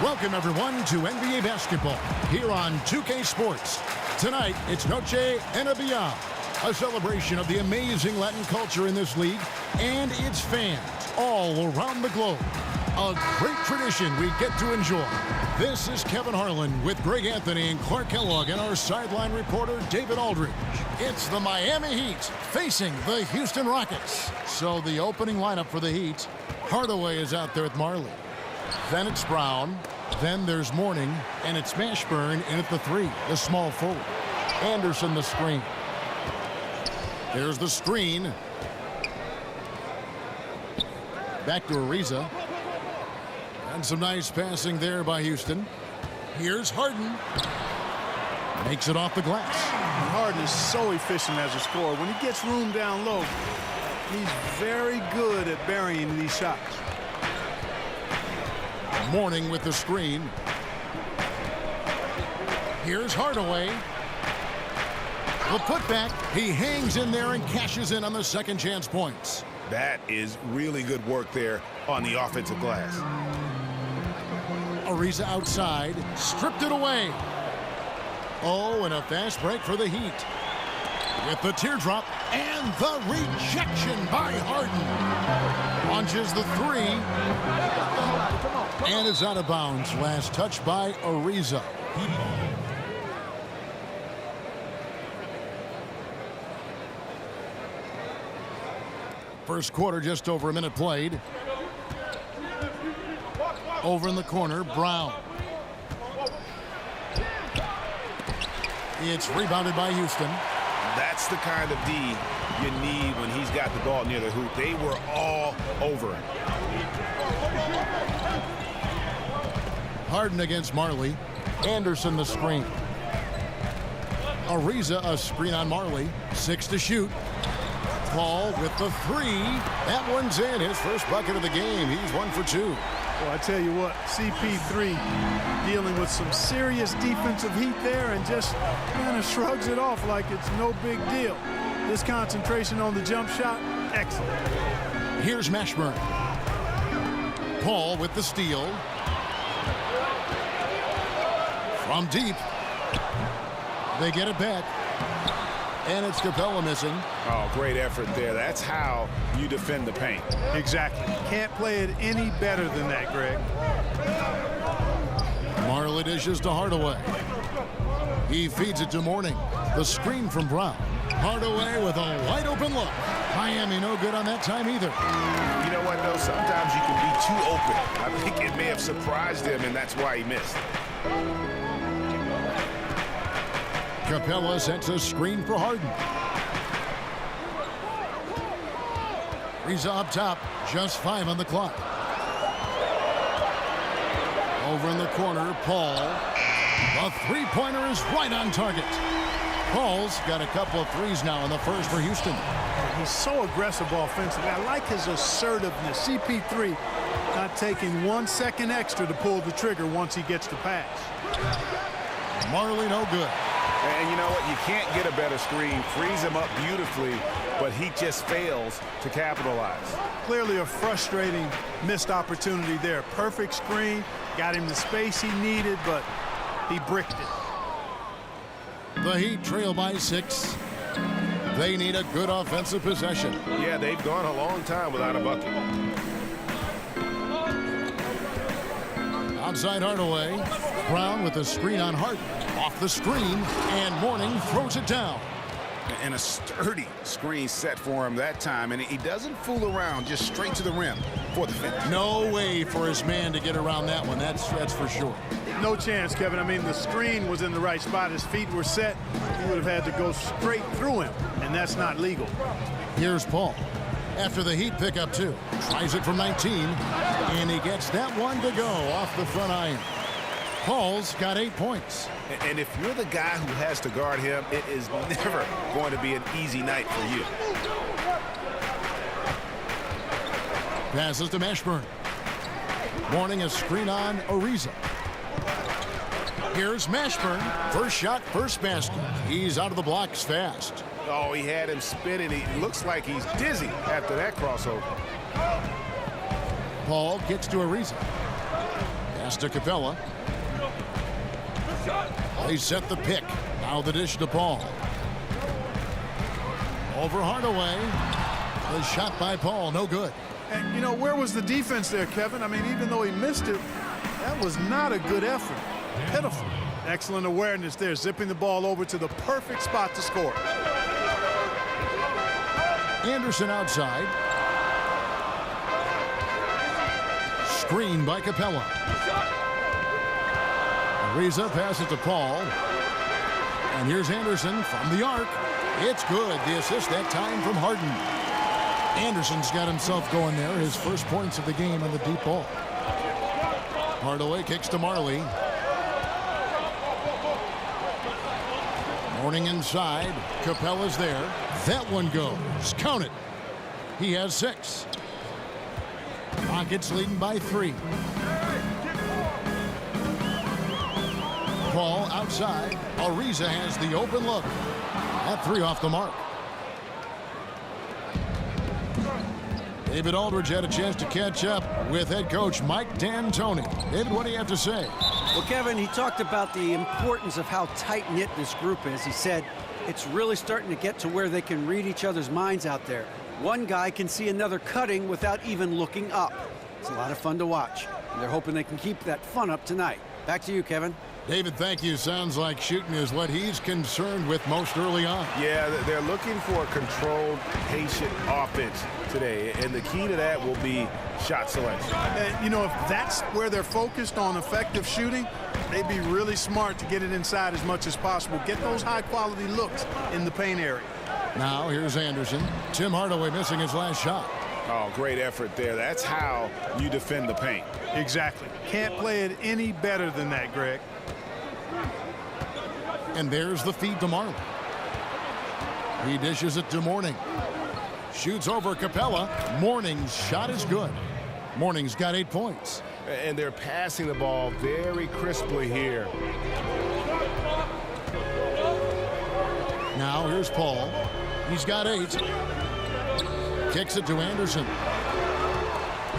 Welcome, everyone, to NBA basketball here on 2K Sports. Tonight, it's Noche NBA, a celebration of the amazing Latin culture in this league and its fans all around the globe. A great tradition we get to enjoy. This is Kevin Harlan with Greg Anthony and Clark Kellogg and our sideline reporter, David Aldridge. It's the Miami Heat facing the Houston Rockets. So the opening lineup for the Heat, Hardaway is out there with Marley. Then it's Brown. Then there's Mourning, and it's Mashburn in at the 3, the small forward. Anderson the screen. There's the screen. Back to Ariza. And some nice passing there by Houston. Here's Harden. Makes it off the glass. Harden is so efficient as a scorer. When he gets room down low, he's very good at burying these shots. Mourning with the screen. Here's Hardaway. The putback. He hangs in there and cashes in on the second chance points. That is really good work there on the offensive glass. Ariza outside. Stripped it away. Oh, and a fast break for the Heat. With the teardrop and the rejection by Harden. Launches the 3. And is out of bounds. Last touch by Ariza. First quarter, just over a minute played. Over in the corner, Brown. It's rebounded by Houston. That's the kind of D you need when he's got the ball near the hoop. They were all over him. Harden against Marley. Anderson the screen. Ariza a screen on Marley. 6 to shoot. Paul with the 3. That one's in. His first bucket of the game. He's 1 for 2. Well, I tell you what, CP3 dealing with some serious defensive heat there and just kind of shrugs it off like it's no big deal. This concentration on the jump shot, excellent. Here's Mashburn. Paul with the steal. From deep. They get it back. And it's Capella missing. Oh, great effort there. That's how you defend the paint. Exactly. Can't play it any better than that, Greg. Marley dishes to Hardaway. He feeds it to Mourning. The screen from Brown. Hardaway with a wide open look. Miami no good on that time either. You know what, though? Sometimes you can be too open. I think it may have surprised him, and that's why he missed. Capella sets a screen for Harden. Ariza up top, just 5 on the clock. Over in the corner, Paul. The three-pointer is right on target. Paul's got a couple of threes now in the first for Houston. He's so aggressive offensively. I like his assertiveness. CP3 not taking 1 second extra to pull the trigger once he gets the pass. Marley no good. And you know what? You can't get a better screen. Frees him up beautifully, but he just fails to capitalize. Clearly a frustrating missed opportunity there. Perfect screen, got him the space he needed, but he bricked it. The Heat trail by 6. They need a good offensive possession. Yeah, they've gone a long time without a bucket. Outside Hardaway. Brown with the screen on Harden. Off the screen, and Mourning throws it down. And a sturdy screen set for him that time, and he doesn't fool around, just straight to the rim for the finish. No way for his man to get around that one. That's for sure. No chance, Kevin. I mean, the screen was in the right spot. His feet were set. He would have had to go straight through him, and that's not legal. Here's Paul. After the Heat pick up 2. Tries it from 19, and he gets that one to go off the front iron. Paul's got 8 points. And if you're the guy who has to guard him, it is never going to be an easy night for you. Passes to Mashburn. Mourning a screen on Ariza. Here's Mashburn. First shot, first basket. He's out of the blocks fast. Oh, he had him spinning. He looks like he's dizzy after that crossover. Paul gets to Ariza. Pass to Capella. They set the pick. Now the dish to Paul. Over Hardaway. The shot by Paul, no good. And, you know, where was the defense there, Kevin? I mean, even though he missed it, that was not a good effort. Pitiful. Excellent awareness there, zipping the ball over to the perfect spot to score. Anderson outside. Screen by Capella. Ariza passes to Paul. And here's Anderson from the arc. It's good. The assist that time from Harden. Anderson's got himself going there. His first points of the game on the deep ball. Hardaway kicks to Marley. Mourning inside. Capella's there. That one goes. Count it. He has 6. Rockets leading by 3. Paul outside. Ariza has the open look. That 3 off the mark. David Aldridge had a chance to catch up with head coach Mike D'Antoni. David, what do you have to say? Well, Kevin, he talked about the importance of how tight-knit this group is. He said it's really starting to get to where they can read each other's minds out there. One guy can see another cutting without even looking up. It's a lot of fun to watch. And they're hoping they can keep that fun up tonight. Back to you, Kevin. David, thank you. Sounds like shooting is what he's concerned with most early on. Yeah, they're looking for a controlled, patient offense today, and the key to that will be shot selection. And, you know, if that's where they're focused on effective shooting, they'd be really smart to get it inside as much as possible. Get those high-quality looks in the paint area. Now, here's Anderson. Tim Hardaway missing his last shot. Oh, great effort there. That's how you defend the paint. Exactly. Can't play it any better than that, Greg. And there's the feed to Marley. He dishes it to Mourning. Shoots over Capella. Mourning's shot is good. Mourning's got 8 points. And they're passing the ball very crisply here. Now here's Paul. He's got 8. Kicks it to Anderson.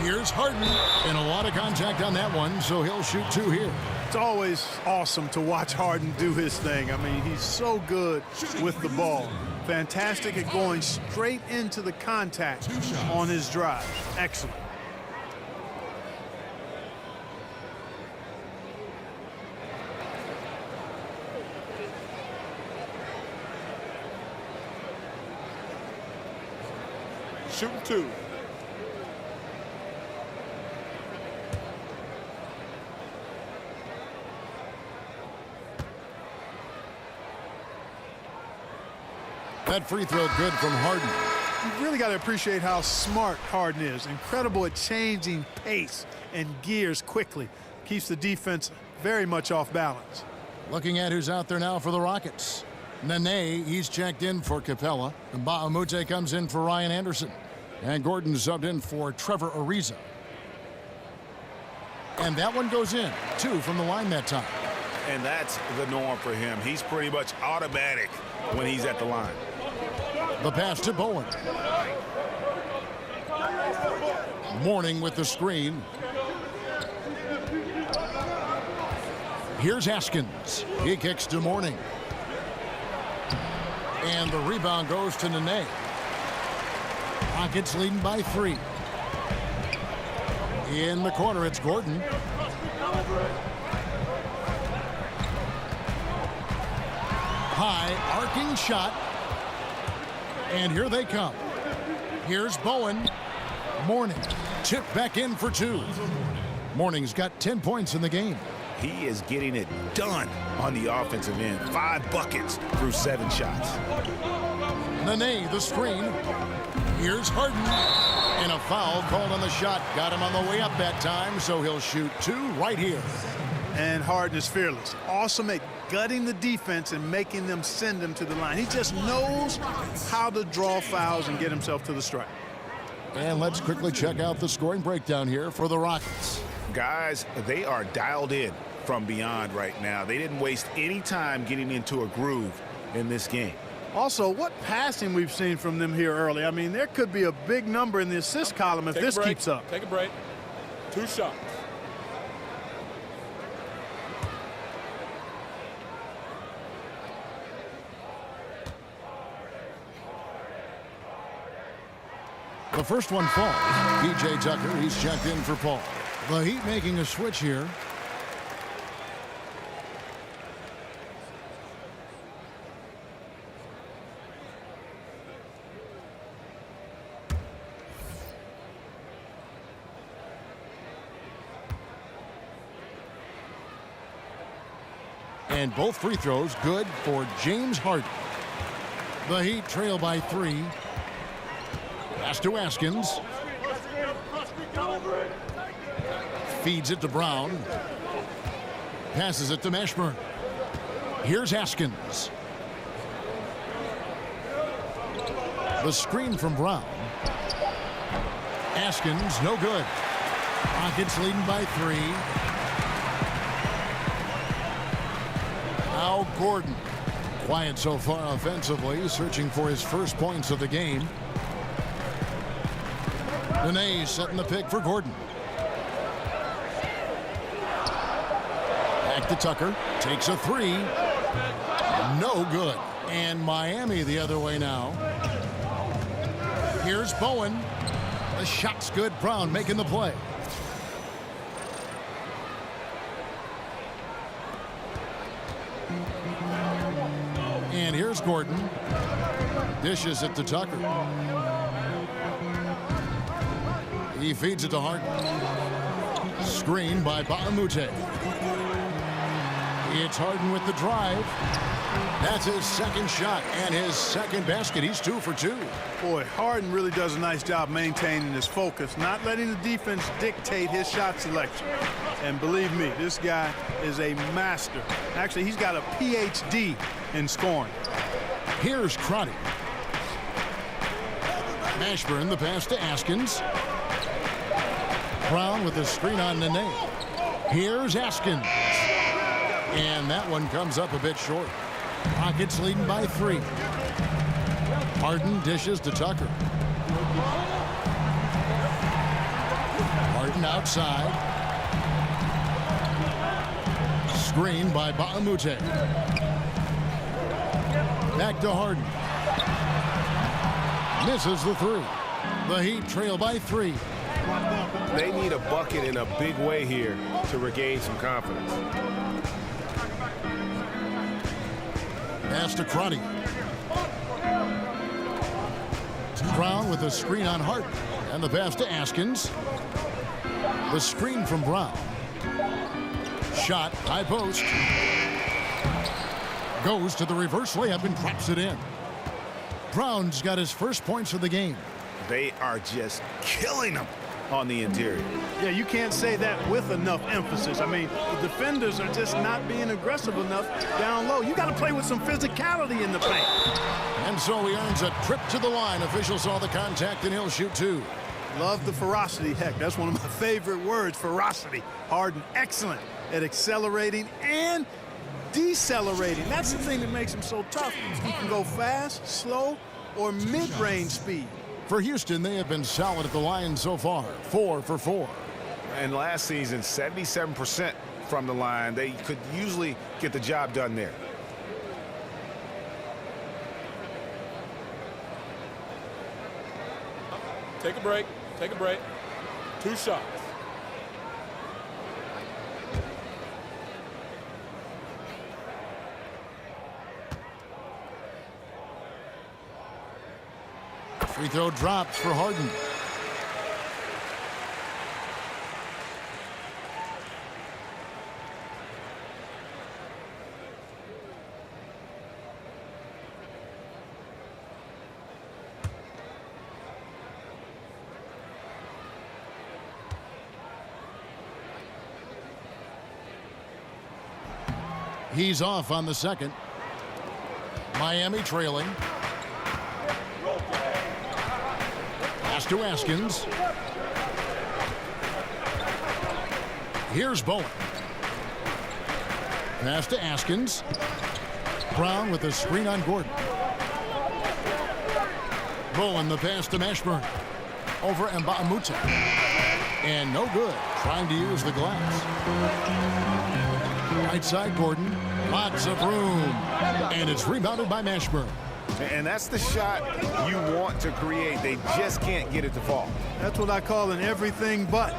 Here's Harden. And a lot of contact on that one, so he'll shoot 2 here. It's always awesome to watch Harden do his thing. I mean, he's so good with the ball. Fantastic at going straight into the contact on his drive. Excellent. Shooting 2. That free throw good from Harden. You really got to appreciate how smart Harden is. Incredible at changing pace and gears quickly. Keeps the defense very much off balance. Looking at who's out there now for the Rockets. Nene, he's checked in for Capella. And Bahamute comes in for Ryan Anderson. And Gordon subbed in for Trevor Ariza. And that one goes in. 2 from the line that time. And that's the norm for him. He's pretty much automatic when he's at the line. The pass to Bowen. Mourning with the screen. Here's Haskins. He kicks to Mourning. And the rebound goes to Nene. Rockets leading by 3. In the corner, it's Gordon. High arcing shot. And here they come. Here's Bowen. Mourning. Chip back in for 2. Mourning's got 10 points in the game. He is getting it done on the offensive end. 5 buckets through 7 shots. Nene, the screen. Here's Harden. And a foul called on the shot. Got him on the way up that time, so he'll shoot 2 right here. And Harden is fearless. Awesome at gutting the defense and making them send him to the line. He just knows how to draw fouls and get himself to the stripe. And let's quickly check out the scoring breakdown here for the Rockets. Guys, they are dialed in from beyond right now. They didn't waste any time getting into a groove in this game. Also, what passing we've seen from them here early. I mean, there could be a big number in the assist column if this keeps up. Take a break. 2 shots. first one falls. P.J. Tucker, he's checked in for Paul. The Heat making a switch here. And both free throws good for James Harden. The Heat trail by 3. Pass to Askins. Feeds it to Brown. Passes it to Mashburn. Here's Askins. The screen from Brown. Askins, no good. Rockets leading by 3. Now Gordon. Quiet so far offensively, searching for his first points of the game. Nene setting the pick for Gordon. Back to Tucker. Takes a 3. No good. And Miami the other way now. Here's Bowen. The shot's good. Brown making the play. And here's Gordon. Dishes it to Tucker. He feeds it to Harden. Screen by Baamute. It's Harden with the drive. That's his second shot and his second basket. He's 2 for 2. Boy, Harden really does a nice job maintaining his focus, not letting the defense dictate his shot selection. And believe me, this guy is a master. Actually, he's got a PhD in scoring. Here's Crotty. Mashburn, the pass to Askins. Brown with the screen on Nene. Here's Askins. And that one comes up a bit short. Rockets leading by 3. Harden dishes to Tucker. Harden outside. Screen by Baamute. Back to Harden. Misses the 3. The Heat trail by 3. They need a bucket in a big way here to regain some confidence. Pass to Crotty. Brown with the screen on Harden. And the pass to Askins. The screen from Brown. Shot, high post. Goes to the reverse layup and drops it in. Brown's got his first points of the game. They are just killing them on the interior. Yeah, you can't say that with enough emphasis. I mean, the defenders are just not being aggressive enough down low. You got to play with some physicality in the paint. And so he earns a trip to the line. Officials saw the contact, and he'll shoot 2. Love the ferocity. Heck, that's one of my favorite words, ferocity. Harden, excellent at accelerating and decelerating. That's the thing that makes him so tough. He can go fast, slow, or mid-range speed. For Houston, they have been solid at the line so far. 4 for 4. And last season, 77% from the line. They could usually get the job done there. Take a break. Take a break. 2 shots. Free throw drops for Harden. He's off on the second. Miami trailing. Pass to Askins. Here's Bowen. Pass to Askins. Brown with the screen on Gordon. Bowen the pass to Mashburn. Over Baamute. And no good. Trying to use the glass. Right side Gordon. Lots of room. And it's rebounded by Mashburn. And that's the shot you want to create. They just can't get it to fall. That's what I call an everything but.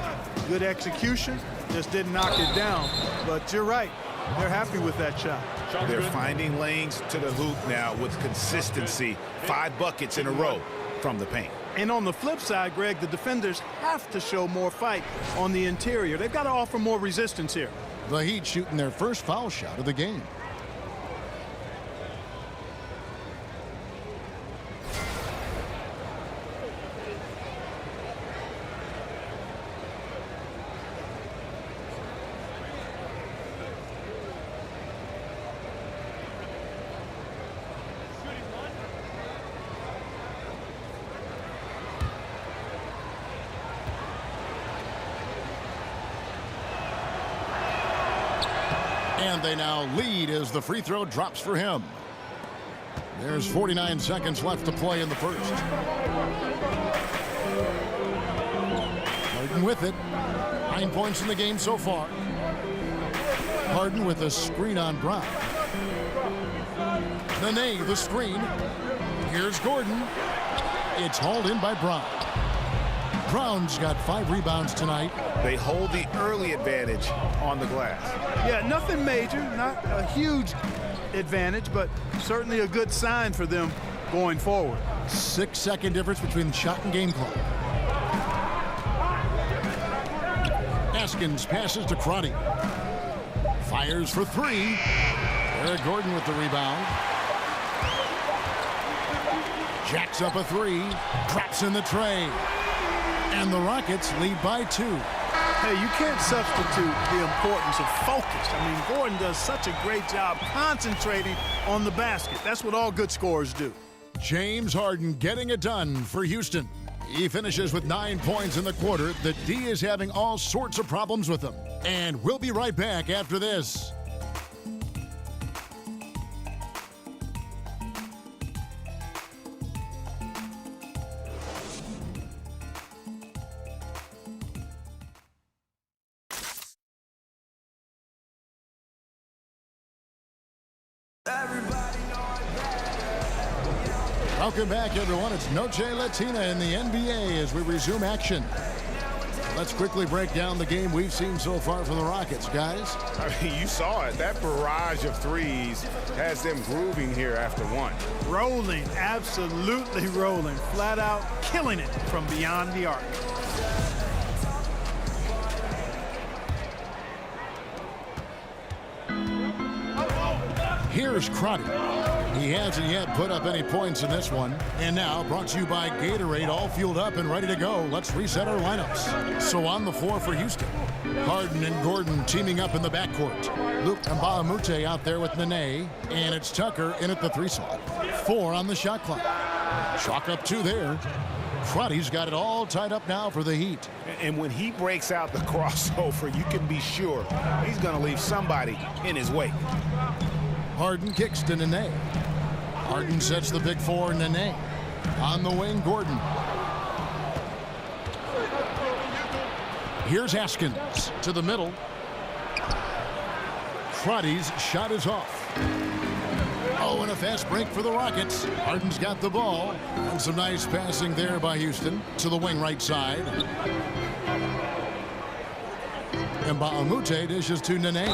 Good execution, just didn't knock it down. But you're right, they're happy with that shot. They're finding lanes to the hoop now with consistency. 5 buckets in a row from the paint. And on the flip side, Greg, the defenders have to show more fight on the interior. They've got to offer more resistance here. The Heat shooting their first foul shot of the game. And they now lead as the free throw drops for him. There's 49 seconds left to play in the first. Harden with it. 9 points in the game so far. Harden with a screen on Brown. Nene, the screen. Here's Gordon. It's hauled in by Brown. Brown's got 5 rebounds tonight. They hold the early advantage on the glass. Yeah, nothing major, not a huge advantage, but certainly a good sign for them going forward. 6-second difference between shot and game clock. Haskins passes to Crotty. Fires for 3. Eric Gordon with the rebound. Jacks up a 3. Drops in the tray. And the Rockets lead by 2. Hey, you can't substitute the importance of focus. I mean, Gordon does such a great job concentrating on the basket. That's what all good scorers do. James Harden getting it done for Houston. He finishes with 9 points in the quarter. The D is having all sorts of problems with him. And we'll be right back after this. Welcome back, everyone. It's Noche Latina in the NBA as we resume action. Let's quickly break down the game we've seen so far from the Rockets, guys. I mean, you saw it. That barrage of threes has them grooving here after one. Rolling, absolutely rolling. Flat out killing it from beyond the arc. Here's Crotty. He hasn't yet put up any points in this one. And now, brought to you by Gatorade, all fueled up and ready to go. Let's reset our lineups. So on the floor for Houston, Harden and Gordon teaming up in the backcourt. Luke Mbamute out there with Nene. And it's Tucker in at the 3 slot. 4 on the shot clock. Chalk up 2 there. Crotty's got it all tied up now for the Heat. And when he breaks out the crossover, you can be sure he's going to leave somebody in his wake. Harden kicks to Nene. Harden sets the big 4, Nene. On the wing, Gordon. Here's Haskins to the middle. Crotty's shot is off. Oh, and a fast break for the Rockets. Harden's got the ball. And some nice passing there by Houston to the wing right side. Mbamute dishes to Nene.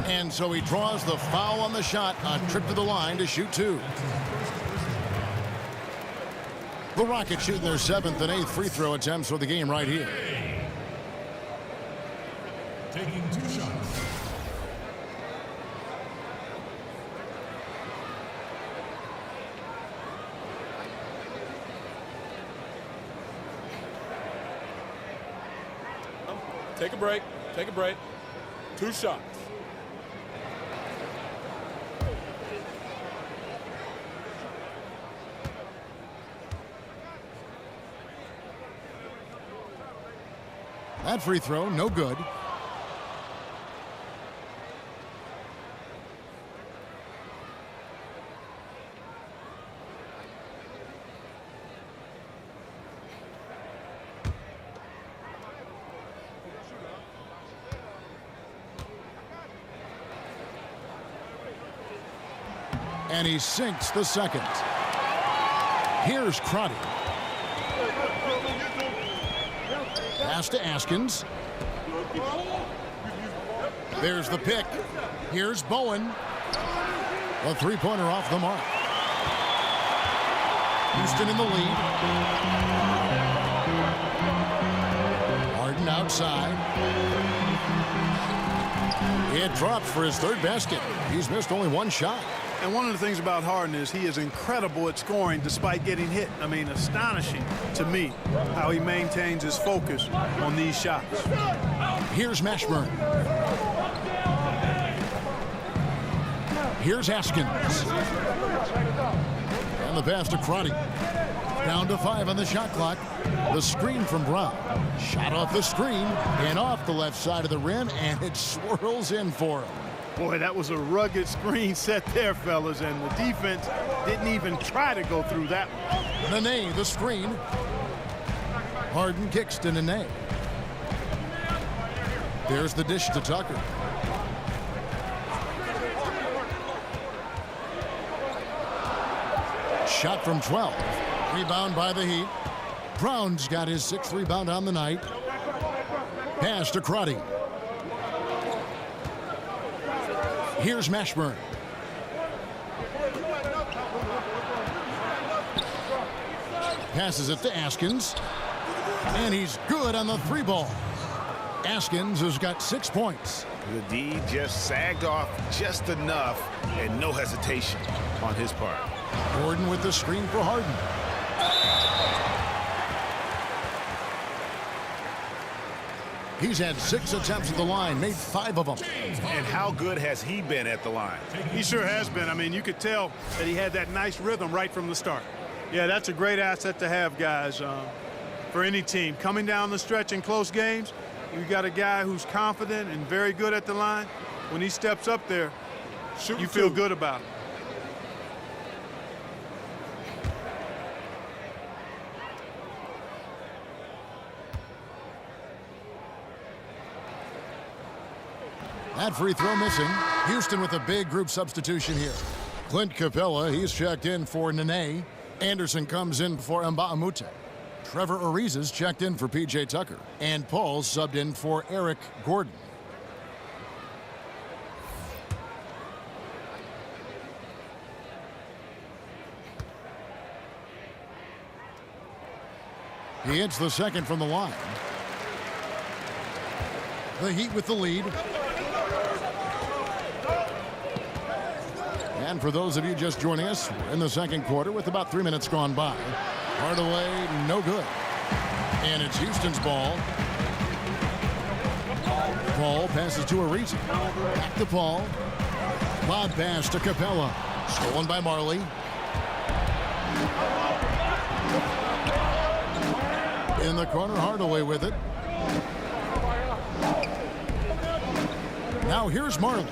And so he draws the foul on the shot, a trip to the line to shoot 2. The Rockets shooting their 7th and 8th free throw attempts for the game right here. Taking 2 shots. Take a break. Take a break. 2 shots. That free throw, no good. And he sinks the second. Here's Crotty. Pass to Askins. There's the pick. Here's Bowen. A three-pointer off the mark. Houston in the lead. Harden outside. It drops for his third basket. He's missed only one shot. And one of the things about Harden is he is incredible at scoring despite getting hit. I mean, astonishing to me how he maintains his focus on these shots. Here's Mashburn. Here's Askins. And the pass to Crotty. Down to 5 on the shot clock. The screen from Brown. Shot off the screen and off the left side of the rim, and it swirls in for him. Boy, that was a rugged screen set there, fellas, and the defense didn't even try to go through that one. Nene, the screen. Harden kicks to Nene. There's the dish to Tucker. Shot from 12. Rebound by the Heat. Brown's got his 6th rebound on the night. Pass to Crotty. Here's Mashburn. Passes it to Askins. And he's good on the 3-ball. Askins has got 6 points. The D just sagged off just enough and no hesitation on his part. Gordon with the screen for Harden. He's had 6 attempts at the line, made 5 of them. And how good has he been at the line? He sure has been. I mean, you could tell that he had that nice rhythm right from the start. Yeah, that's a great asset to have, guys, for any team. Coming down the stretch in close games, you got a guy who's confident and very good at the line. When he steps up there, you feel good about it. That free throw missing. Houston with a big group substitution here. Clint Capella, he's checked in for Nene. Anderson comes in for Mbamute. Trevor Ariza's checked in for P.J. Tucker. And Paul's subbed in for Eric Gordon. He hits the second from the line. The Heat with the lead. And for those of you just joining us, we're in the second quarter with about 3 minutes gone by. Hardaway, no good. And it's Houston's ball. Paul passes to Ariza. Back to Paul. Lob pass to Capella. Stolen by Marley. In the corner, Hardaway with it. Now here's Marley.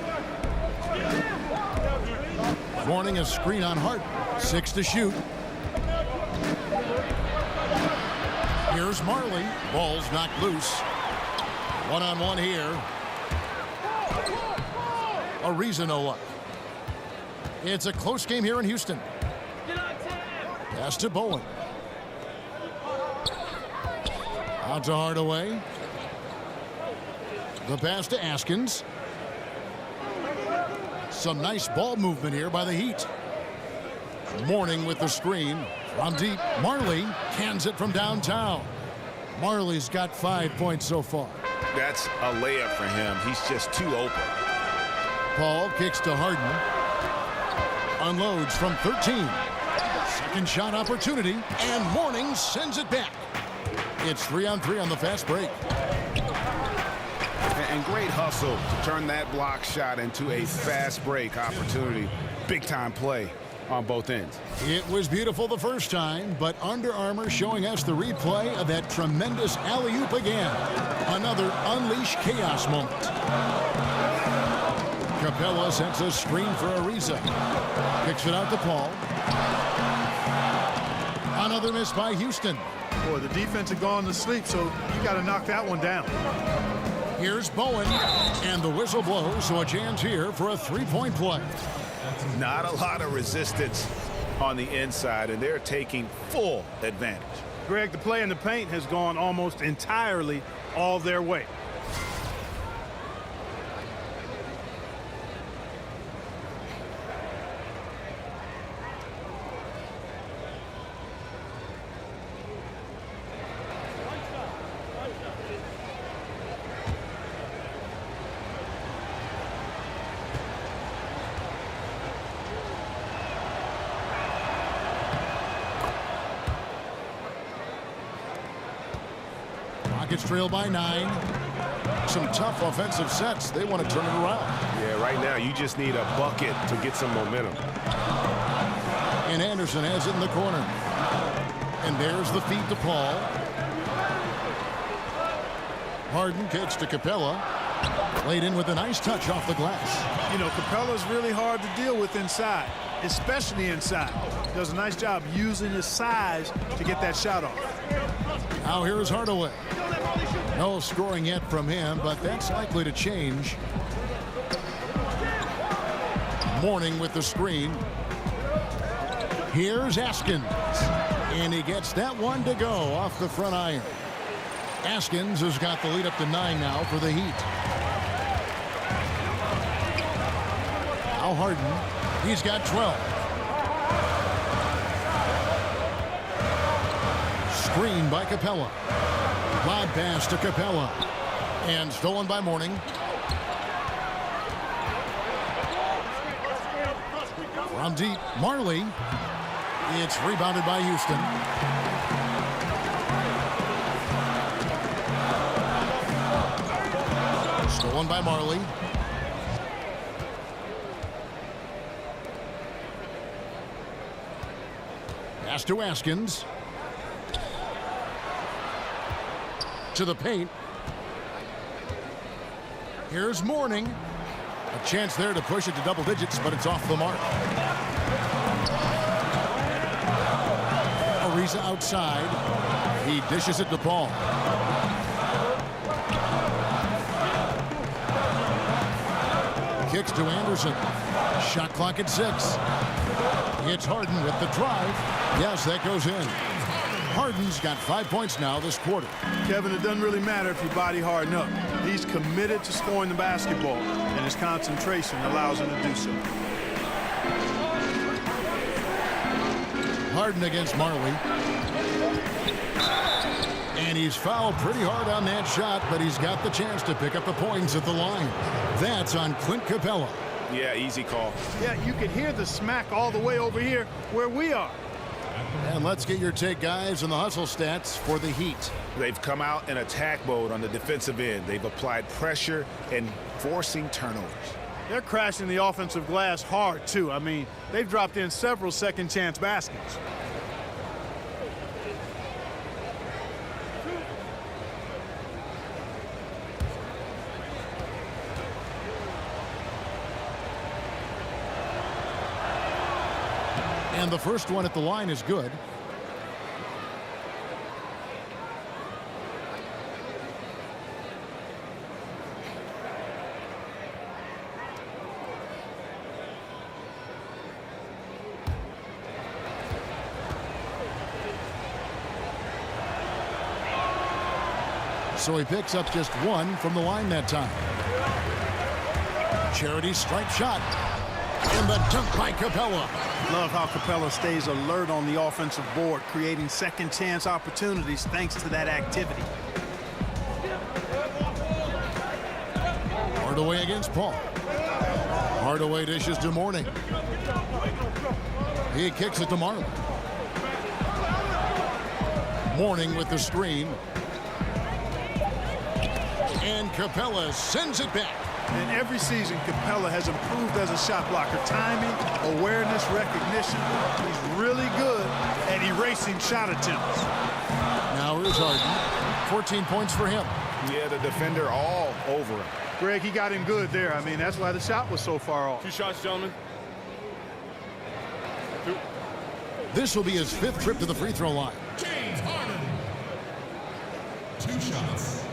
Warning a screen on Harden. 6 to shoot. Here's Marley. Ball's knocked loose. One-on-one here. Ariza no luck. It's a close game here in Houston. Pass to Bowen. Out to Hardaway. The pass to Askins. Some nice ball movement here by the Heat. Mourning with the screen. From deep, Marley cans it from downtown. Marley's got 5 points so far. That's a layup for him. He's just too open. Paul kicks to Harden. Unloads from 13. Second shot opportunity, and Mourning sends it back. It's 3-on-3 on the fast break. And great hustle to turn that block shot into a fast break opportunity. Big time play on both ends. It was beautiful the first time, but Under Armour showing us the replay of that tremendous alley-oop again. Another unleash chaos moment. Capella sets a screen for Ariza. Kicks it out to Paul. Another miss by Houston. Boy, the defense had gone to sleep, so you got to knock that one down. Here's Bowen, and the whistle blows, so a chance here for a three-point play. Not a lot of resistance on the inside, and they're taking full advantage. Greg, the play in the paint has gone almost entirely all their way. Rockets trail by 9. Some tough offensive sets. They want to turn it around. Yeah, right now you just need a bucket to get some momentum. And Anderson has it in the corner. And there's the feed to Paul. Harden kicks to Capella. Laid in with a nice touch off the glass. You know, Capella's really hard to deal with inside, especially inside. Does a nice job using his size to get that shot off. Now here's Hardaway. No scoring yet from him, but that's likely to change. Mourning with the screen. Here's Askins. And he gets that one to go off the front iron. Askins has got the lead up to 9 now for the Heat. Now Harden. He's got 12. Screen by Capella. Lob pass to Capella. And stolen by Mourning. From deep, Marley. It's rebounded by Houston. Stolen by Marley. Pass to Askins. To the paint. Here's Mourning. A chance there to push it to double digits, but it's off the mark. Ariza outside. He dishes it to Paul. Kicks to Anderson. Shot clock at 6. It's Harden with the drive. Yes, that goes in. Harden's got 5 points now this quarter. Kevin, it doesn't really matter if you body Harden up. He's committed to scoring the basketball, and his concentration allows him to do so. Harden against Marley. And he's fouled pretty hard on that shot, but he's got the chance to pick up the points at the line. That's on Clint Capella. Yeah, easy call. Yeah, you can hear the smack all the way over here where we are. And let's get your take, guys, on the hustle stats for the Heat. They've come out in attack mode on the defensive end. They've applied pressure and forcing turnovers. They're crashing the offensive glass hard, too. I mean, they've dropped in several second-chance baskets. And the first one at the line is good. So he picks up just 1 from the line that time. Charity stripe shot. And the dunk by Capella. Love how Capella stays alert on the offensive board, creating second chance opportunities thanks to that activity. Hardaway against Paul. Hardaway dishes to Mourning. He kicks it to Marley. Mourning with the screen. And Capella sends it back. And every season, Capella has improved as a shot blocker. Timing, awareness, recognition. He's really good at erasing shot attempts. Now here's Harden. 14 points for him. Yeah, the defender all over him. Greg, he got him good there. I mean, that's why the shot was so far off. 2 shots, gentlemen. 2. This will be his 5th trip to the free throw line. James Harden. 2 shots.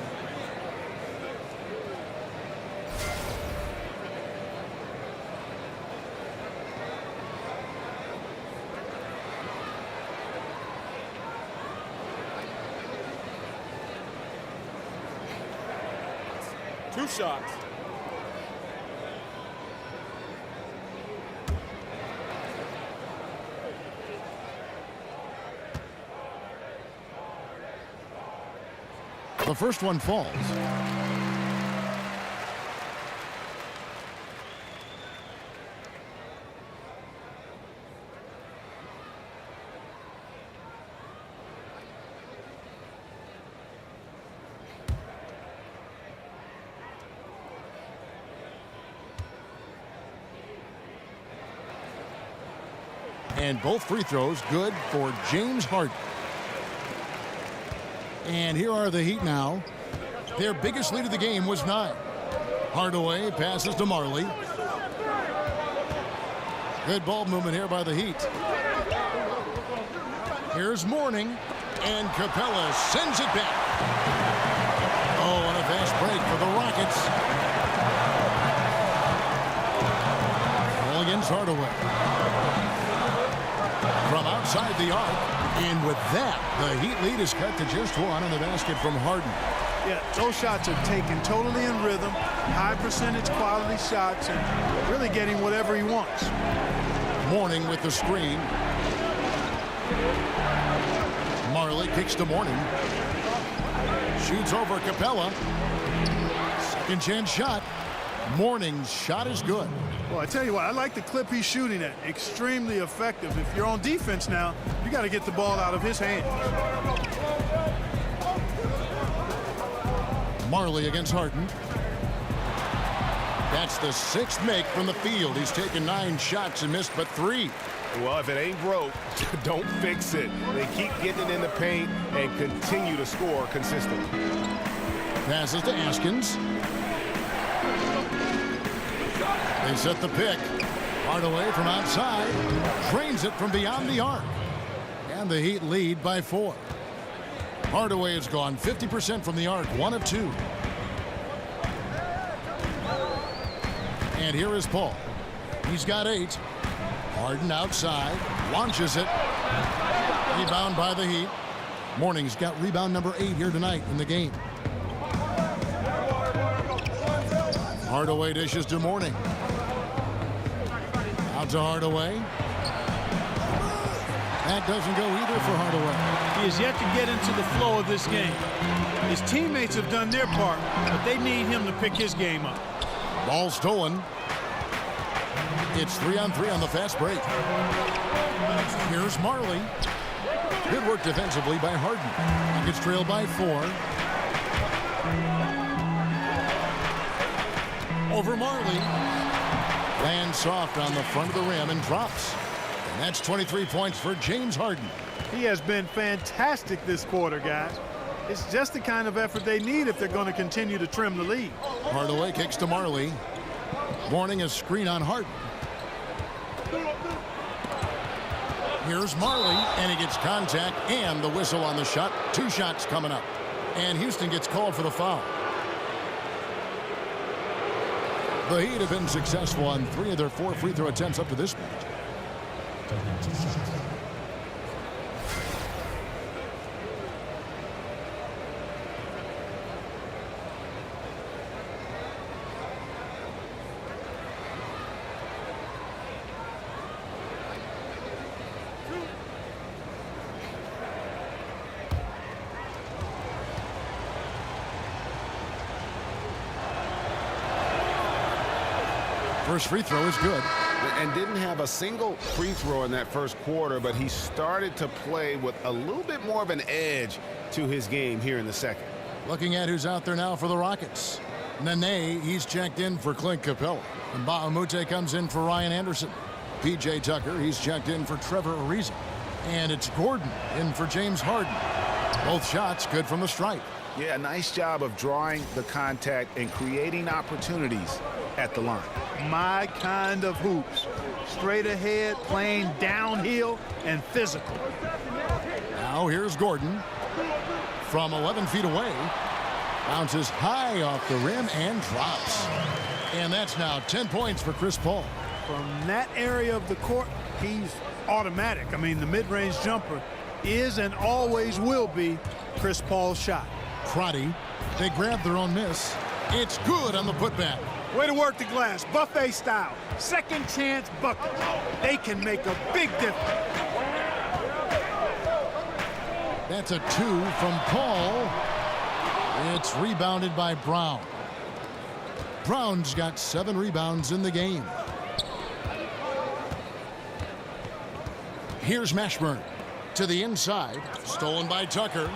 2 shots. The first one falls. And both free throws good for James Harden. And here are the Heat now. Their biggest lead of the game was 9. Hardaway passes to Marley. Good ball movement here by the Heat. Here's Mourning, and Capella sends it back. Oh, and a fast break for the Rockets. Ball against Hardaway. From outside the arc, and with that, the Heat lead is cut to just 1 on the basket from Harden. Yeah, those shots are taken totally in rhythm, high percentage quality shots, and really getting whatever he wants. Mourning with the screen. Marley kicks to Mourning. Shoots over Capella. Second chance shot. Mourning's shot is good. Well, I tell you what, I like the clip he's shooting at. Extremely effective. If you're on defense now, you got to get the ball out of his hands. Marley against Harden. That's the 6th make from the field. He's taken 9 shots and missed but 3. Well, if it ain't broke, don't fix it. They keep getting it in the paint and continue to score consistently. Passes to Askins. They set the pick. Hardaway from outside. Drains it from beyond the arc. And the Heat lead by 4. Hardaway has gone 50% from the arc, 1 of 2. And here is Paul. He's got 8. Harden outside. Launches it. Rebound by the Heat. Mourning's got rebound number 8 here tonight in the game. Hardaway dishes to Mourning. Out to Hardaway. That doesn't go either for Hardaway. He has yet to get into the flow of this game. His teammates have done their part, but they need him to pick his game up. Ball stolen. It's 3-on-3 on the fast break. Here's Marley. Good work defensively by Harden. He gets trailed by 4. Over Marley. Lands soft on the front of the rim and drops. And that's 23 points for James Harden. He has been fantastic this quarter, guys. It's just the kind of effort they need if they're going to continue to trim the lead. Hardaway kicks to Marley. Mourning a screen on Harden. Here's Marley, and he gets contact and the whistle on the shot. 2 shots coming up. And Houston gets called for the foul. The Heat have been successful on 3 of their 4 free throw attempts up to this point. First free throw is good. And didn't have a single free throw in that first quarter, but he started to play with a little bit more of an edge to his game here in the second. Looking at who's out there now for the Rockets. Nene, he's checked in for Clint Capella. And Bahamute comes in for Ryan Anderson. P.J. Tucker, he's checked in for Trevor Ariza. And it's Gordon in for James Harden. Both shots good from the stripe. Yeah, nice job of drawing the contact and creating opportunities at the line. My kind of hoops. Straight ahead, playing downhill, and physical. Now here's Gordon. From 11 feet away. Bounces high off the rim and drops. And that's now 10 points for Chris Paul. From that area of the court, he's automatic. I mean, the mid-range jumper is and always will be Chris Paul's shot. Crotty, they grab their own miss. It's good on the putback. Way to work the glass, buffet style. Second chance buckets. They can make a big difference. That's a 2 from Paul. It's rebounded by Brown. Brown's got 7 rebounds in the game. Here's Mashburn to the inside. Stolen by Tucker.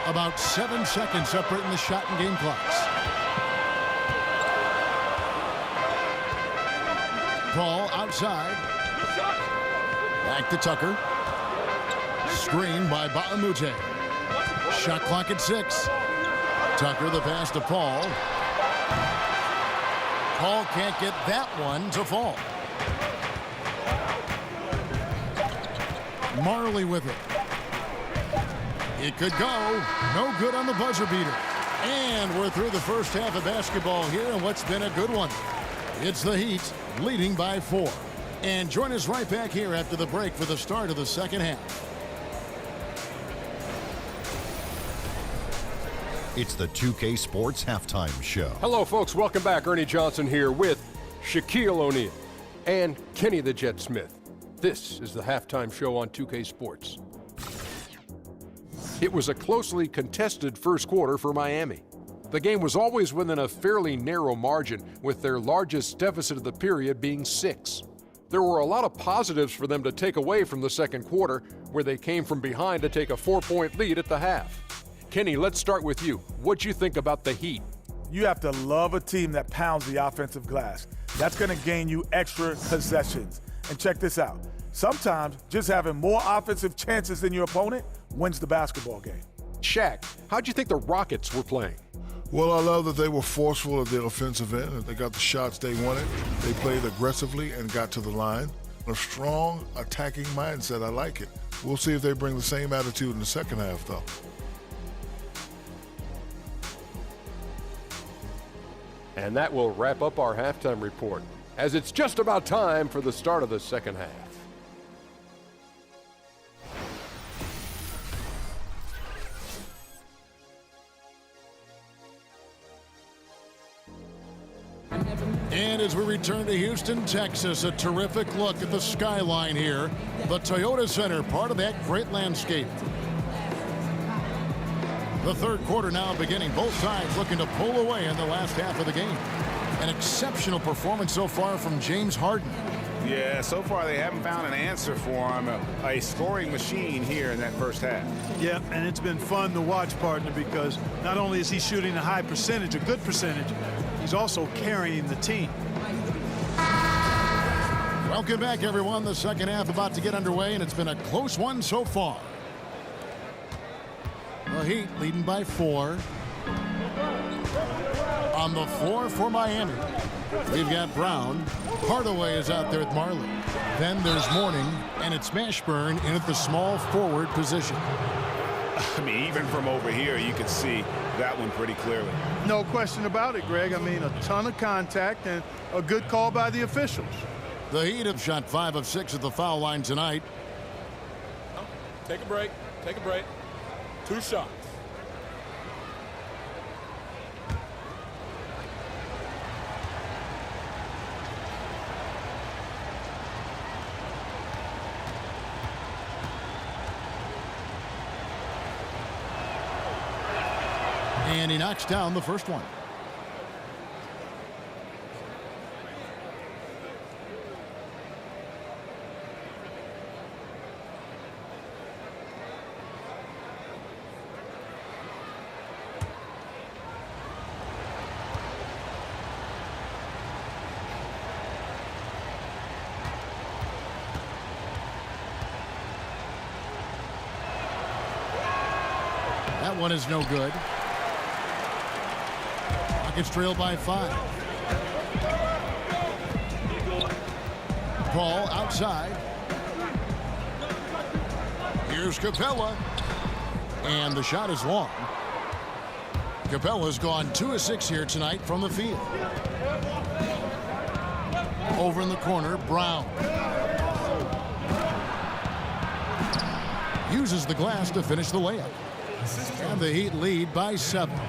About 7 seconds separating the shot and game clocks. Paul outside. Back to Tucker. Screen by Baamute. Shot clock at 6. Tucker the pass to Paul. Paul can't get that one to fall. Marley with it. It could go. No good on the buzzer beater. And we're through the first half of basketball here, and what's been a good one. It's the Heat leading by 4. And join us right back here after the break for the start of the second half. It's the 2K Sports Halftime Show. Hello, folks. Welcome back. Ernie Johnson here with Shaquille O'Neal and Kenny the Jet Smith. This is the halftime show on 2K Sports. It was a closely contested first quarter for Miami. The game was always within a fairly narrow margin, with their largest deficit of the period being 6. There were a lot of positives for them to take away from the second quarter, where they came from behind to take a 4-point lead at the half. Kenny, let's start with you. What'd you think about the Heat? You have to love a team that pounds the offensive glass. That's going to gain you extra possessions. And check this out. Sometimes just having more offensive chances than your opponent wins the basketball game. Shaq, how'd you think the Rockets were playing? Well, I love that they were forceful at their offensive end. They got the shots they wanted. They played aggressively and got to the line. A strong attacking mindset. I like it. We'll see if they bring the same attitude in the second half, though. And that will wrap up our halftime report, as it's just about time for the start of the second half. And as we return to Houston, Texas, a terrific look at the skyline here. The Toyota Center, part of that great landscape. The third quarter now beginning. Both sides looking to pull away in the last half of the game. An exceptional performance so far from James Harden. Yeah, so far they haven't found an answer for him. A scoring machine here in that first half. Yeah, and it's been fun to watch, partner, because not only is he shooting a high percentage, a good percentage, he's also carrying the team. Welcome back, everyone. The second half about to get underway, and it's been a close one so far. The Heat leading by 4. On the floor for Miami, we've got Brown. Hardaway is out there with Marley. Then there's Mourning, and it's Mashburn in at the small forward position. I mean, even from over here, you can see that one pretty clearly. No question about it, Greg. I mean, a ton of contact and a good call by the officials. The Heat have shot 5 of 6 at the foul line tonight. Take a break. Take a break. 2 shots. And he knocks down the first one. That one is no good. Rockets trail by 5. Paul outside. Here's Capella. And the shot is long. Capella's gone 2 of 6 here tonight from the field. Over in the corner, Brown. Uses the glass to finish the layup. And the Heat lead by 7.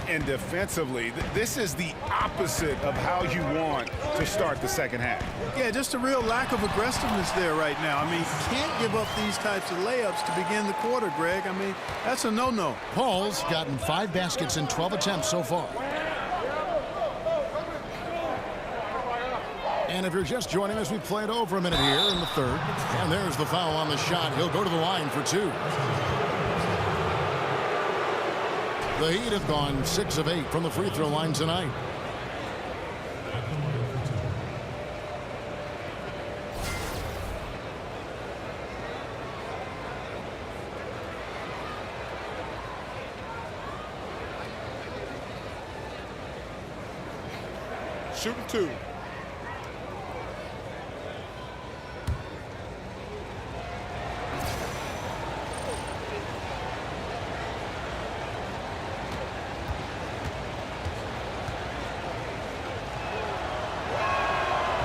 And defensively, this is the opposite of how you want to start the second half. Yeah, just a real lack of aggressiveness there right now. I mean, you can't give up these types of layups to begin the quarter, Greg. I mean, that's a no-no. Paul's gotten 5 baskets in 12 attempts so far. And if you're just joining us, we played over a minute here in the third. And there's the foul on the shot. He'll go to the line for 2. The Heat have gone 6 of 8 from the free throw line tonight. Shooting 2.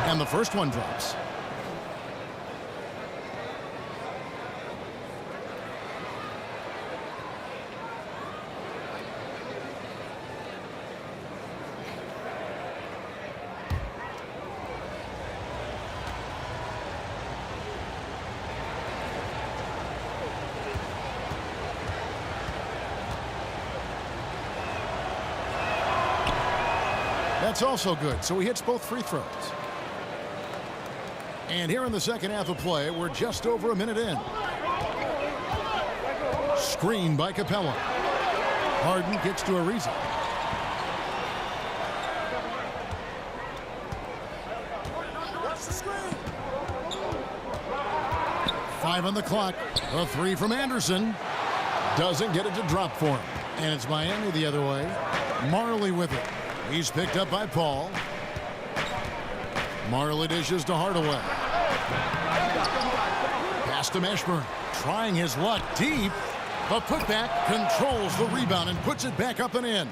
And the first one drops. That's also good, so he hits both free throws. And here in the second half of play, we're just over a minute in. Screen by Capella. Harden gets to Ariza. Five on the clock. A 3 from Anderson. Doesn't get it to drop for him. And it's Miami the other way. Marley with it. He's picked up by Paul. Marley dishes to Hardaway. Pass to Mashburn. Trying his luck deep. The putback controls the rebound and puts it back up and in.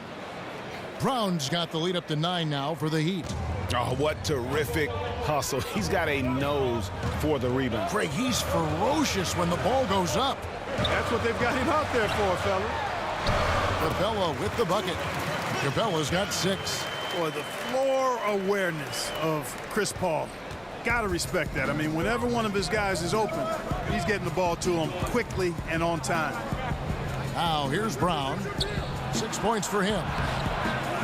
Brown's got the lead up to 9 now for the Heat. Oh, what terrific hustle. He's got a nose for the rebound. Craig, he's ferocious when the ball goes up. That's what they've got him out there for, fella. Capella with the bucket. Capella's got 6. Boy, the floor awareness of Chris Paul. Got to respect that. I mean, whenever one of his guys is open, he's getting the ball to him quickly and on time. Now, here's Brown. 6 points for him.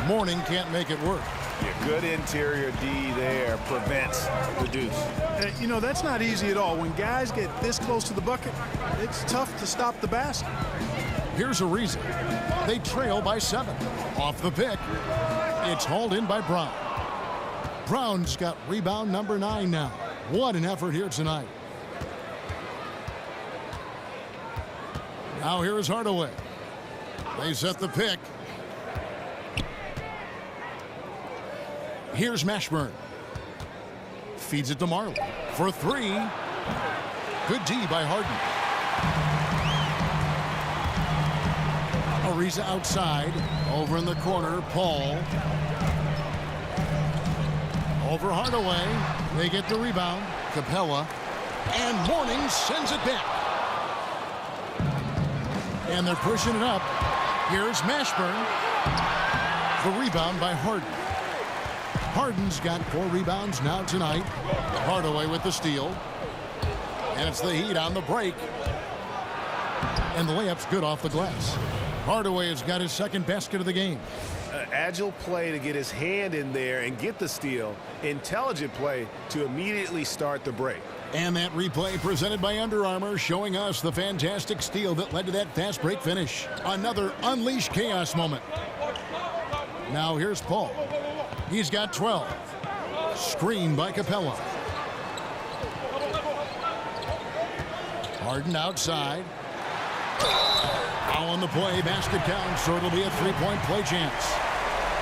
Mourning can't make it work. Yeah, good interior D there prevents the deuce. You know, that's not easy at all. When guys get this close to the bucket, it's tough to stop the basket. Here's Ariza. They trail by 7. Off the pick. It's hauled in by Brown. Brown's got rebound number 9 now. What an effort here tonight. Now here is Hardaway. They set the pick. Here's Mashburn. Feeds it to Marley for 3. Good D by Harden. Ariza outside. Over in the corner, Paul. Over Hardaway. They get the rebound. Capella. And Mourning sends it back. And they're pushing it up. Here's Mashburn. The rebound by Harden. Harden's got 4 rebounds now tonight. Hardaway with the steal. And it's the Heat on the break. And the layup's good off the glass. Hardaway has got his second basket of the game. Agile play to get his hand in there and get the steal. Intelligent play to immediately start the break. And that replay presented by Under Armour showing us the fantastic steal that led to that fast break finish. Another unleash chaos moment. Now here's Paul. He's got 12. Screen by Capella. Harden outside. Foul on the play. Basket counts, so it'll be a 3-point play chance.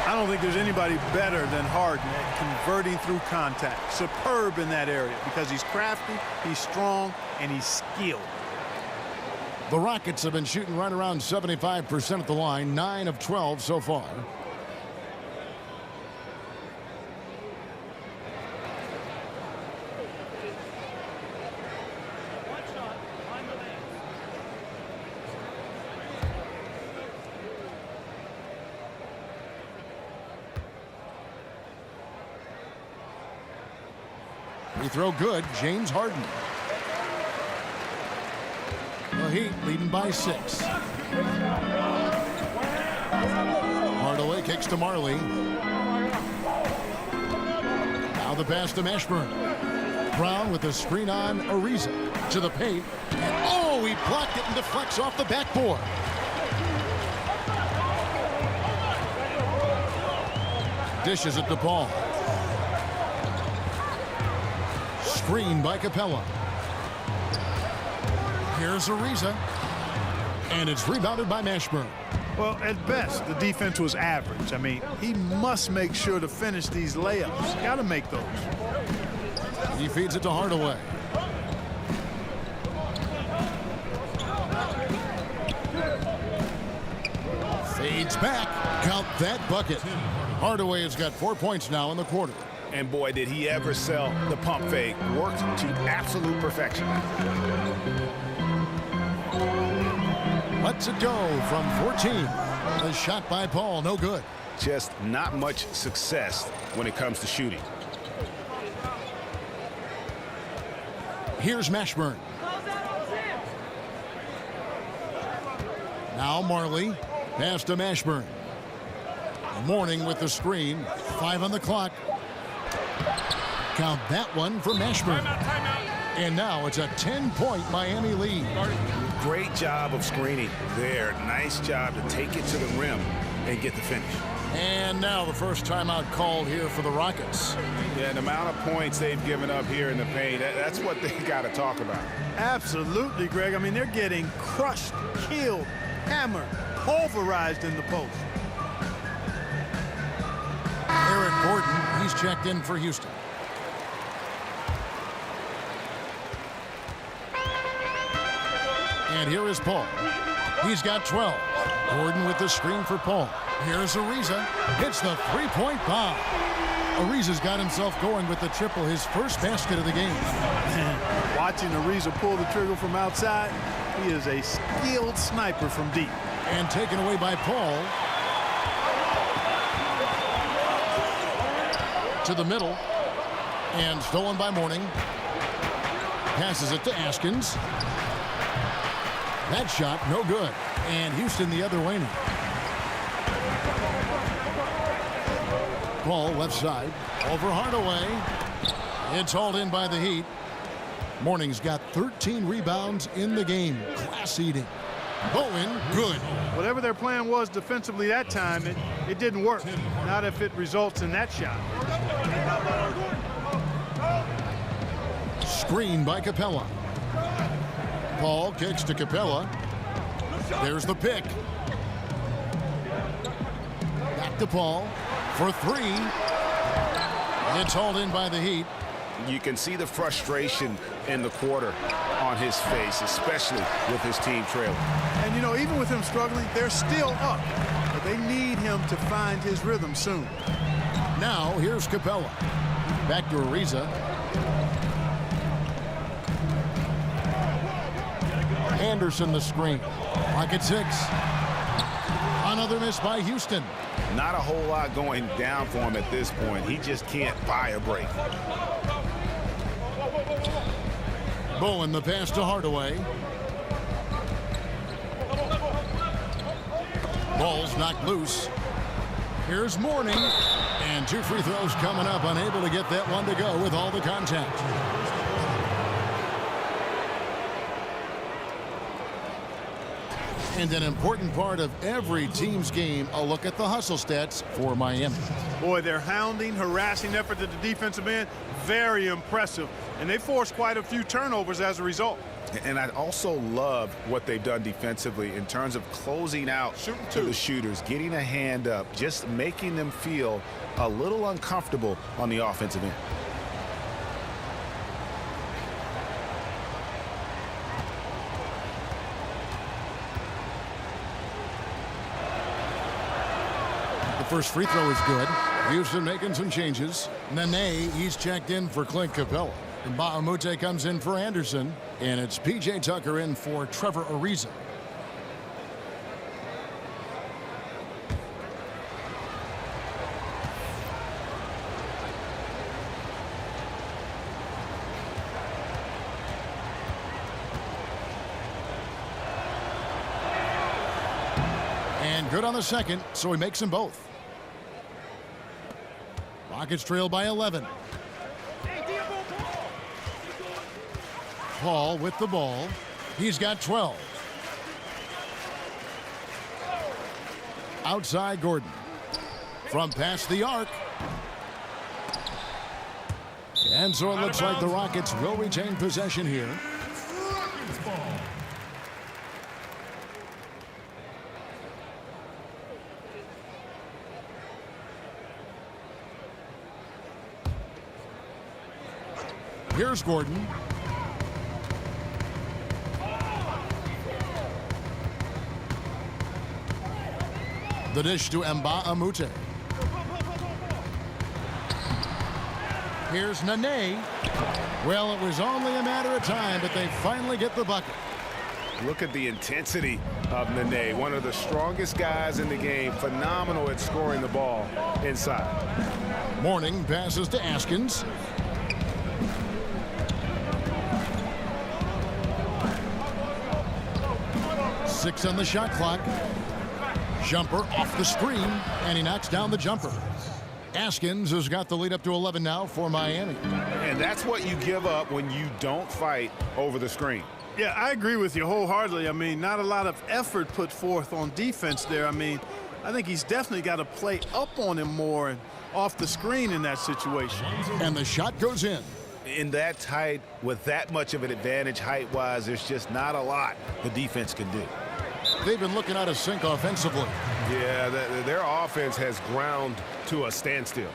I don't think there's anybody better than Harden at converting through contact. Superb in that area because he's crafty, he's strong, and he's skilled. The Rockets have been shooting right around 75% at the line, 9 of 12 so far. Free throw good, James Harden. The Heat leading by 6. Hardaway kicks to Marley. Now the pass to Mashburn. Brown with a screen on Ariza to the paint. And oh, he blocked it and deflects off the backboard. Dishes it to Paul. Screen by Capella. Here's Ariza. And it's rebounded by Mashburn. Well, at best, the defense was average. I mean, he must make sure to finish these layups. Got to make those. He feeds it to Hardaway. Fades back. Count that bucket. Hardaway has got 4 points now in the quarter. And boy, did he ever sell the pump fake. Worked to absolute perfection. Lets it go from 14. The shot by Paul, no good. Just not much success when it comes to shooting. Here's Mashburn. Now Marley. Pass to Mashburn. Mourning with the screen. 5 on the clock. Count that one for Mashburn. And now it's a 10-point Miami lead. Great job of screening there. Nice job to take it to the rim and get the finish. And now the first timeout called here for the Rockets. Yeah, the amount of points they've given up here in the paint, that's what they got to talk about. Absolutely, Greg. I mean, they're getting crushed, killed, hammered, pulverized in the post. Eric Gordon, he's checked in for Houston. And here is Paul. He's got 12. Gordon with the screen for Paul. Here's Ariza. Hits the three-point bomb. Ariza's got himself going with the triple, his first basket of the game. Watching Ariza pull the trigger from outside, he is a skilled sniper from deep. And taken away by Paul. To the middle. And stolen by Mourning. Passes it to Askins. That shot, no good. And Houston the other way now. Paul left side. Over Hardaway. It's hauled in by the Heat. Mourning's got 13 rebounds in the game. Class eating. Bowen, good. Whatever their plan was defensively that time, it didn't work. Not if it results in that shot. Screen by Capella. Paul kicks to Capella. There's the pick. Back to Paul for 3. It's hauled in by the Heat. You can see the frustration in the quarter on his face, especially with his team trailing. And, you know, even with him struggling, they're still up. But they need him to find his rhythm soon. Now, here's Capella. Back to Ariza. Anderson the screen. Pocket 6. Another miss by Houston. Not a whole lot going down for him at this point. He just can't buy a break. Bowen the pass to Hardaway. Ball's knocked loose. Here's Mourning. And 2 free throws coming up. Unable to get that one to go with all the contact. And an important part of every team's game, a look at the hustle stats for Miami. Boy, their hounding, harassing effort at the defensive end, very impressive. And they forced quite a few turnovers as a result. And I also love what they've done defensively in terms of closing out to the shooters, getting a hand up, just making them feel a little uncomfortable on the offensive end. First free throw is good. Houston making some changes. Nene, he's checked in for Clint Capella. And Bahamute comes in for Anderson. And it's P.J. Tucker in for Trevor Ariza. Good on the second, so he makes them both. Rockets trail by 11. Paul with the ball. He's got 12. Outside Gordon. From past the arc. And so it looks like the Rockets will retain possession here. Here's Gordon. The dish to Mbah a Moute. Here's Nene. Well, it was only a matter of time, but they finally get the bucket. Look at the intensity of Nene, one of the strongest guys in the game. Phenomenal at scoring the ball inside. Mourning passes to Askins. Six on the shot clock. Jumper off the screen, and he knocks down the jumper. Askins has got the lead up to 11 now for Miami. And that's what you give up when you don't fight over the screen. Yeah, I agree with you wholeheartedly. I mean, not a lot of effort put forth on defense there. I mean, I think he's definitely got to play up on him more and off the screen in that situation. And the shot goes in. In that tight, with that much of an advantage height-wise, there's just not a lot the defense can do. They've been looking out of sync offensively. Yeah, their offense has ground to a standstill.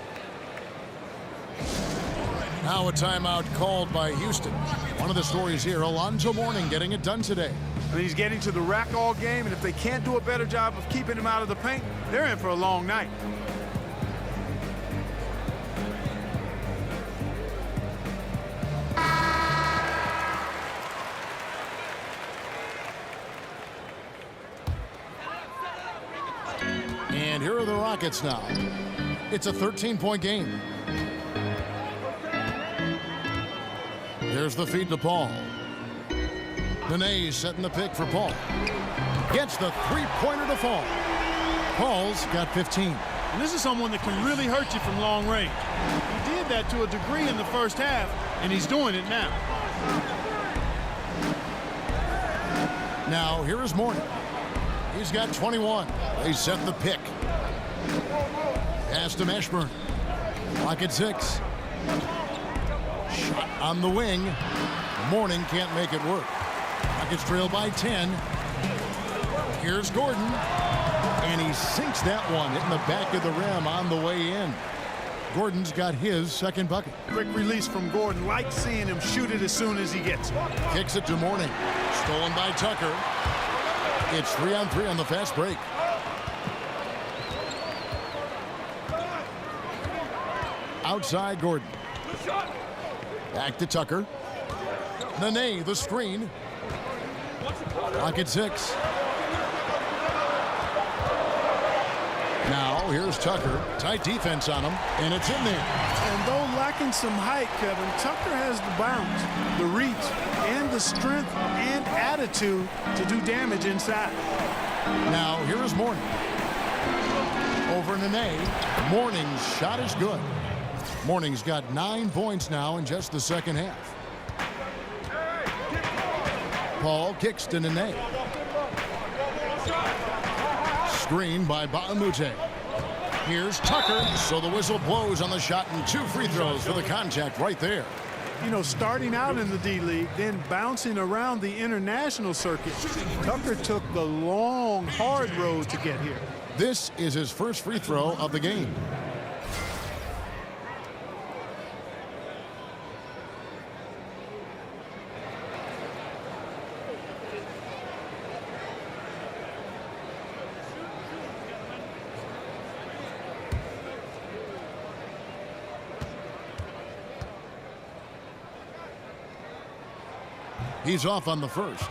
Now a timeout called by Houston. One of the stories here, Alonzo Mourning getting it done today. And he's getting to the rack all game, and if they can't do a better job of keeping him out of the paint, they're in for a long night. And here are the Rockets now. It's a 13-point game. Here's the feed to Paul. Nene setting the pick for Paul. Gets the three-pointer to fall. Paul's got 15. And this is someone that can really hurt you from long range. He did that to a degree in the first half, and he's doing it now. Now, here is Mourning. He's got 21. They set the pick. Pass to Mashburn. Lock at 6. Shot on the wing. Mourning can't make it work. Rockets trail by 10. Here's Gordon. And he sinks that one, hitting the back of the rim on the way in. Gordon's got his second bucket. Quick release from Gordon. Like seeing him shoot it as soon as he gets it. Kicks it to Mourning. Stolen by Tucker. It's 3-on-3 on the fast break. Outside Gordon. Back to Tucker. Nene, the screen. Lock at 6. Now here's Tucker. Tight defense on him, and it's in there. And though lacking some height, Kevin, Tucker has the bounce, the reach, and the strength and attitude to do damage inside. Now here is Mourning. Over Nene. Mourning's shot is good. Mourning's got 9 points now in just the second half. Paul kicks to Nene. Screen by Mbah a Moute. Here's Tucker, so the whistle blows on the shot and 2 free throws for the contact right there. You know, starting out in the D-League, then bouncing around the international circuit, Tucker took the long, hard road to get here. This is his first free throw of the game. He's off on the first.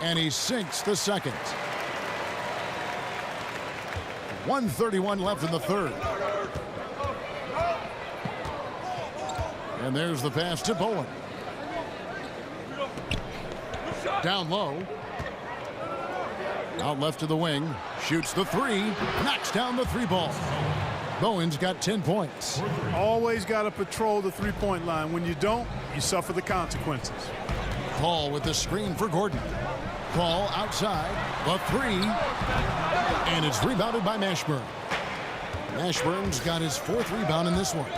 And he sinks the second. 1:31 left in the third. And there's the pass to Bowen. Down low. Out left to the wing. Shoots the three. Knocks down the three ball. Bowen's got 10 points. Always got to patrol the three-point line. When you don't, you suffer the consequences. Paul with the screen for Gordon. Paul outside. The three. And it's rebounded by Mashburn. Mashburn's got his 4th rebound in this one.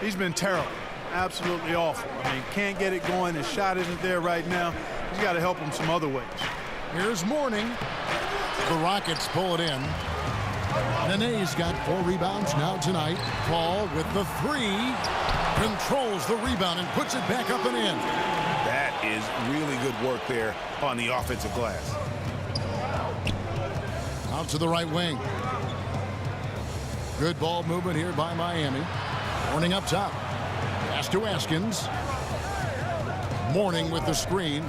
He's been terrible. Absolutely awful. I mean, can't get it going. His shot isn't there right now. He's got to help him some other ways. Here's Mourning. The Rockets pull it in. Nene's got 4 rebounds now tonight. Paul with the three. Controls the rebound and puts it back up and in. That is really good work there on the offensive glass. Out to the right wing. Good ball movement here by Miami. Mourning up top. Pass to Askins. Mourning with the screen.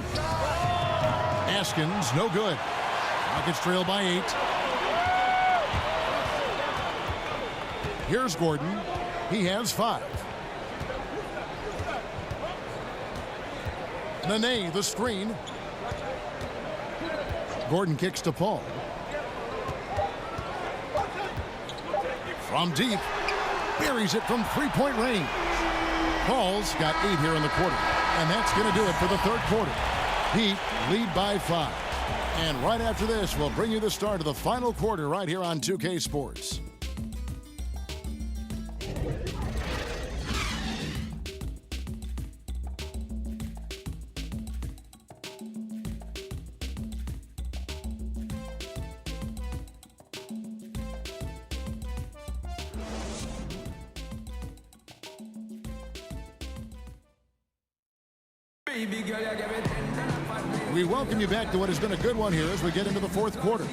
Askins, no good. Rockets trail by 8. Here's Gordon. He has 5. Nene, the screen. Gordon kicks to Paul. From deep. Buries it from 3-point range. Paul's got 8 here in the quarter. And that's going to do it for the third quarter. Heat lead by 5. And right after this, we'll bring you the start of the final quarter right here on 2K Sports. We welcome you back to what has been a good one here as we get into the fourth quarter.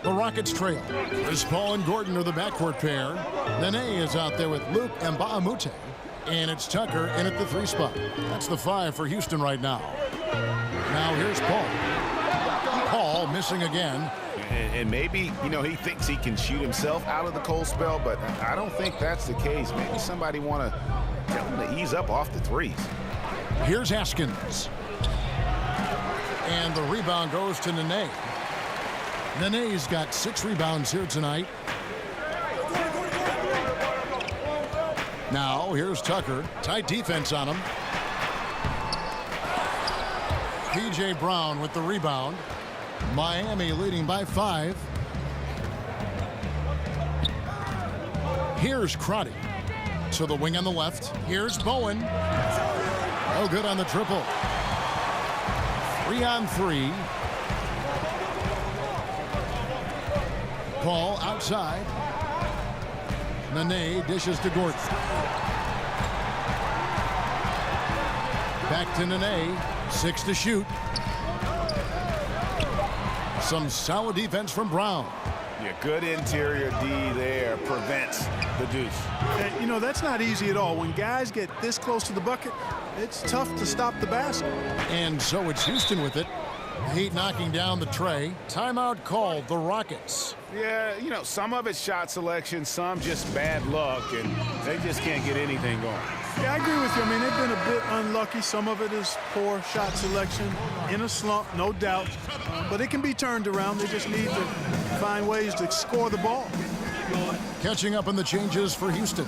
The Rockets trail. Chris Paul and Gordon are the backcourt pair. Nene is out there with Luke and Mbamute. And it's Tucker in at the 3 spot. That's the 5 for Houston right now. Now here's Paul. Paul missing again. And maybe, you know, he thinks he can shoot himself out of the cold spell, but I don't think that's the case. Maybe somebody want to tell him to ease up off the threes. Here's Askins. And the rebound goes to Nene. Nene's got 6 rebounds here tonight. Now, here's Tucker. Tight defense on him. P.J. Brown with the rebound. Miami leading by 5. Here's Crotty. To the wing on the left. Here's Bowen. Oh, good on the triple. 3 on 3. Paul outside. Nene dishes to Gordon. Back to Nene. 6 to shoot. Some solid defense from Brown. Yeah, good interior D there prevents the deuce. And, you know, that's not easy at all. When guys get this close to the bucket, it's tough to stop the basket. And so it's Houston with it. Heat knocking down the tray. Timeout called the Rockets. Yeah, you know, some of it's shot selection, some just bad luck, and they just can't get anything going. Yeah, I agree with you. I mean, they've been a bit unlucky. Some of it is poor shot selection. In a slump, no doubt. But it can be turned around. They just need to find ways to score the ball. Catching up on the changes for Houston.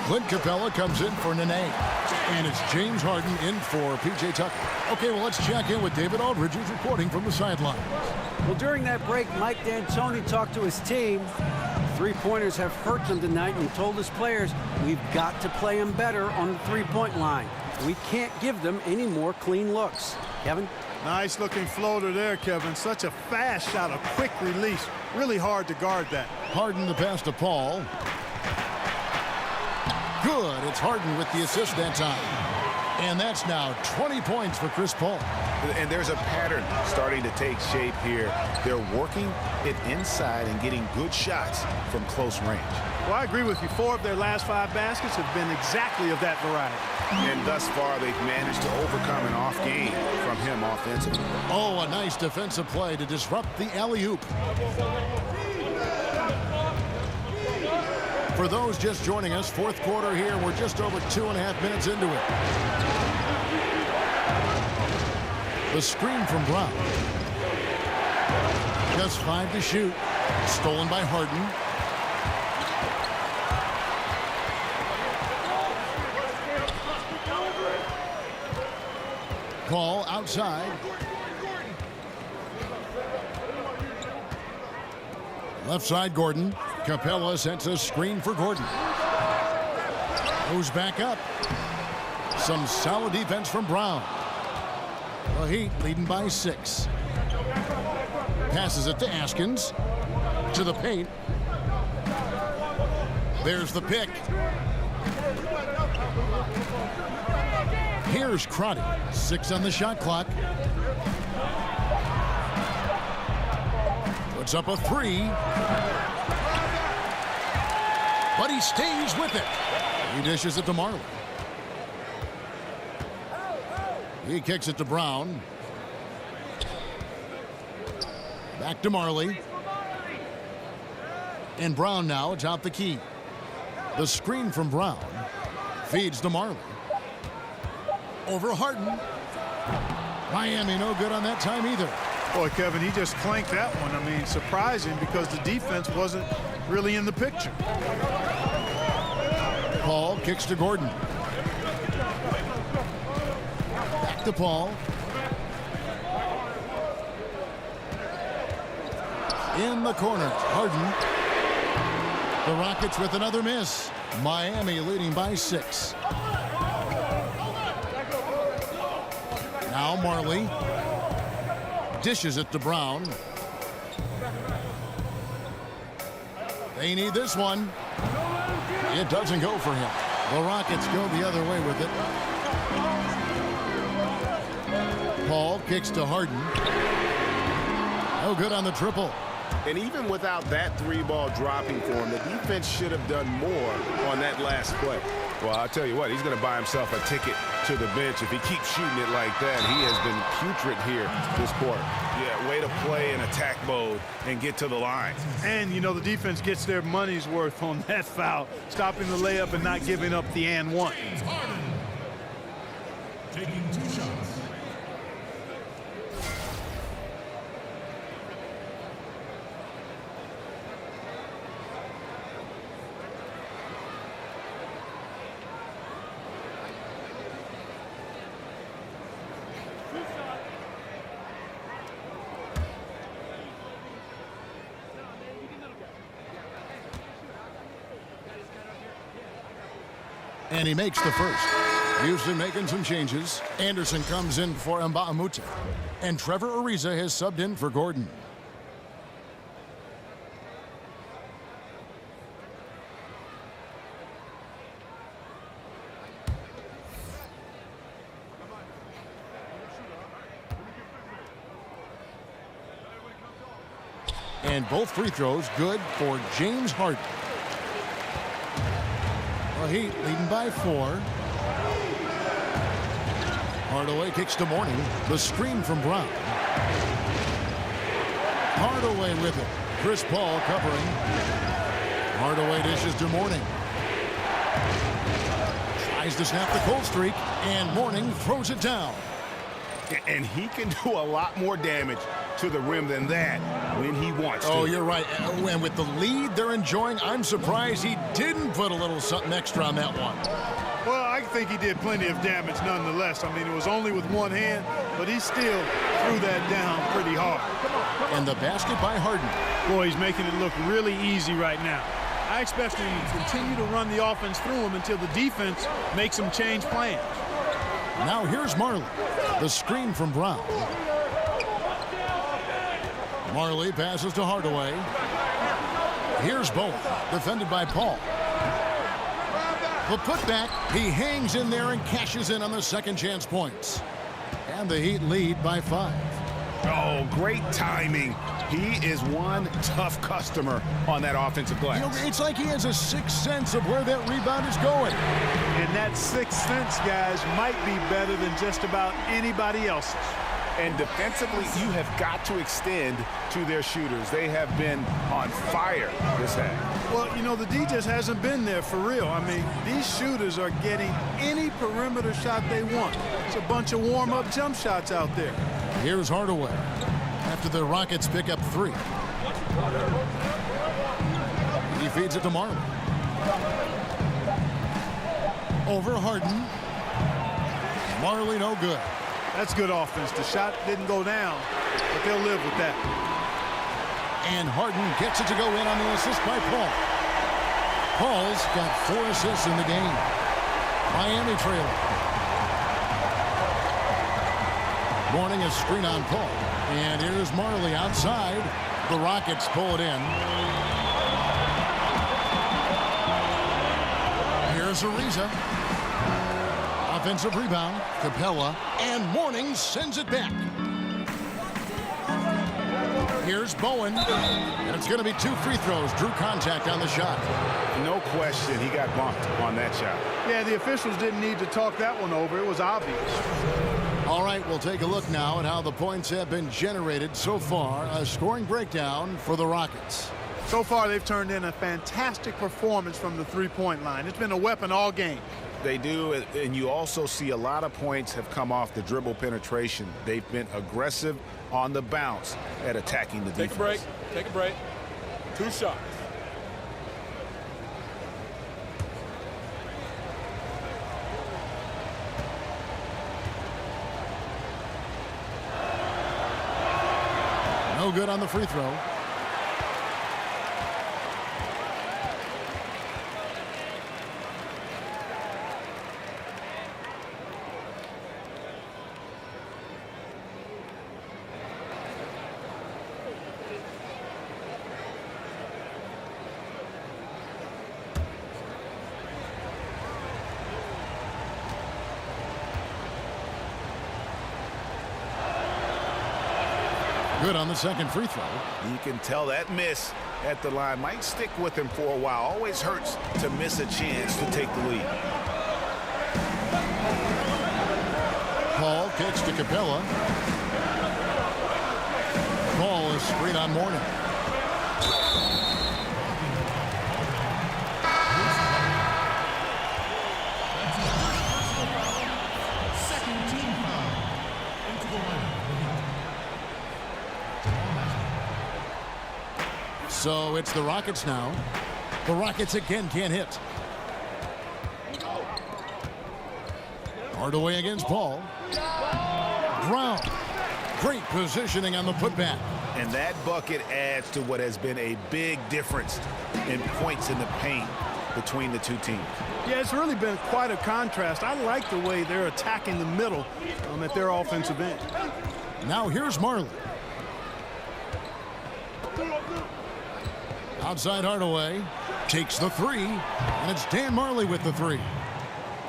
Clint Capella comes in for Nene. And it's James Harden in for P.J. Tucker. Okay, well, let's check in with David Aldridge, who's reporting from the sideline. Well, during that break, Mike D'Antoni talked to his team. Three-pointers have hurt them tonight and told his players, we've got to play them better on the three-point line. We can't give them any more clean looks. Kevin? Nice looking floater there, Kevin. Such a fast shot, a quick release. Really hard to guard that. Harden the pass to Paul. Good. It's Harden with the assist that time. And that's now 20 points for Chris Paul. And there's a pattern starting to take shape here. They're working it inside and getting good shots from close range. Well, I agree with you. 4 of their last 5 baskets have been exactly of that variety. And thus far, they've managed to overcome an off game from him offensively. Oh, a nice defensive play to disrupt the alley-oop. For those just joining us, fourth quarter here. We're just over 2.5 minutes into it. The screen from Brown. Just 5 to shoot. Stolen by Harden. Call outside. Left side, Gordon. Capella sends a screen for Gordon. Goes back up. Some solid defense from Brown. The Heat leading by 6. Passes it to Askins. To the paint. There's the pick. Here's Crotty. 6 on the shot clock. Puts up a 3. But he stays with it. He dishes it to Marley. He kicks it to Brown. Back to Marley. And Brown now atop the key. The screen from Brown feeds to Marley. Over Harden. Miami no good on that time either. Boy, Kevin, he just clanked that one. I mean, surprising because the defense wasn't really in the picture. Paul kicks to Gordon. Back to Paul. In the corner, Harden. The Rockets with another miss. Miami leading by 6. Now Marley dishes it to Brown. They need this one. It doesn't go for him. The Rockets go the other way with it. Paul kicks to Harden. No good on the triple. And even without that 3-ball dropping for him, the defense should have done more on that last play. Well, I'll tell you what, he's going to buy himself a ticket to the bench if he keeps shooting it like that. He has been putrid here this quarter. Yeah, way to play in attack mode and get to the line. And, you know, the defense gets their money's worth on that foul, stopping the layup and not giving up the and one. Taking 2 shots. And he makes the first. Houston making some changes. Anderson comes in for Mbamute. And Trevor Ariza has subbed in for Gordon. And both free throws good for James Harden. The Heat leading by 4. Hardaway kicks to Mourning. The screen from Brown. Hardaway with it. Chris Paul covering. Hardaway dishes to Mourning. Tries to snap the cold streak, and Mourning throws it down. And he can do a lot more damage to the rim than that when he wants to. Oh, you're right. And with the lead they're enjoying, I'm surprised he didn't put a little something extra on that one. Well, I think he did plenty of damage nonetheless. I mean, it was only with one hand, but he still threw that down pretty hard. And the basket by Harden. Boy, he's making it look really easy right now. I expect him to continue to run the offense through him until the defense makes him change plans. Now here's Marley. The screen from Brown. Marley passes to Hardaway. Here's Bowen, defended by Paul. The putback, he hangs in there and cashes in on the second chance points. And the Heat lead by 5. Oh, great timing. He is one tough customer on that offensive glass. You know, it's like he has a sixth sense of where that rebound is going. And that sixth sense, guys, might be better than just about anybody else's. And defensively, you have got to extend to their shooters. They have been on fire this half. Well, you know, the D just hasn't been there for real. I mean, these shooters are getting any perimeter shot they want. It's a bunch of warm-up jump shots out there. Here's Hardaway after the Rockets pick up 3. He feeds it to Marley. Over Harden. Marley no good. That's good offense. The shot didn't go down, but they'll live with that. And Harden gets it to go in on the assist by Paul. Paul's got 4 assists in the game. Miami trailing. Mourning a screen on Paul. And here's Marley outside. The Rockets pull it in. Here's Ariza. Offensive rebound. Capella. And Mourning sends it back. Here's Bowen. And it's going to be 2 free throws. Drew contact on the shot. No question, he got bumped on that shot. Yeah, the officials didn't need to talk that one over. It was obvious. All right, we'll take a look now at how the points have been generated so far. A scoring breakdown for the Rockets. So far, they've turned in a fantastic performance from the three-point line. It's been a weapon all game. They do, and you also see a lot of points have come off the dribble penetration. They've been aggressive on the bounce at attacking the defense. Take a break. Take a break. 2 shots. No good on the free throw. Good on the second free throw. You can tell that miss at the line might stick with him for a while. Always hurts to miss a chance to take the lead. Paul kicks to Capella. Paul is screen on Mourning. Second team foul. Into the line. So it's the Rockets now. The Rockets again can't hit. Hardaway against Paul. Brown. Great positioning on the putback. And that bucket adds to what has been a big difference in points in the paint between the two teams. Yeah, it's really been quite a contrast. I like the way they're attacking the middle at their offensive end. Now here's Marley. Outside Hardaway. Takes the 3. And it's Dan Marley with the 3.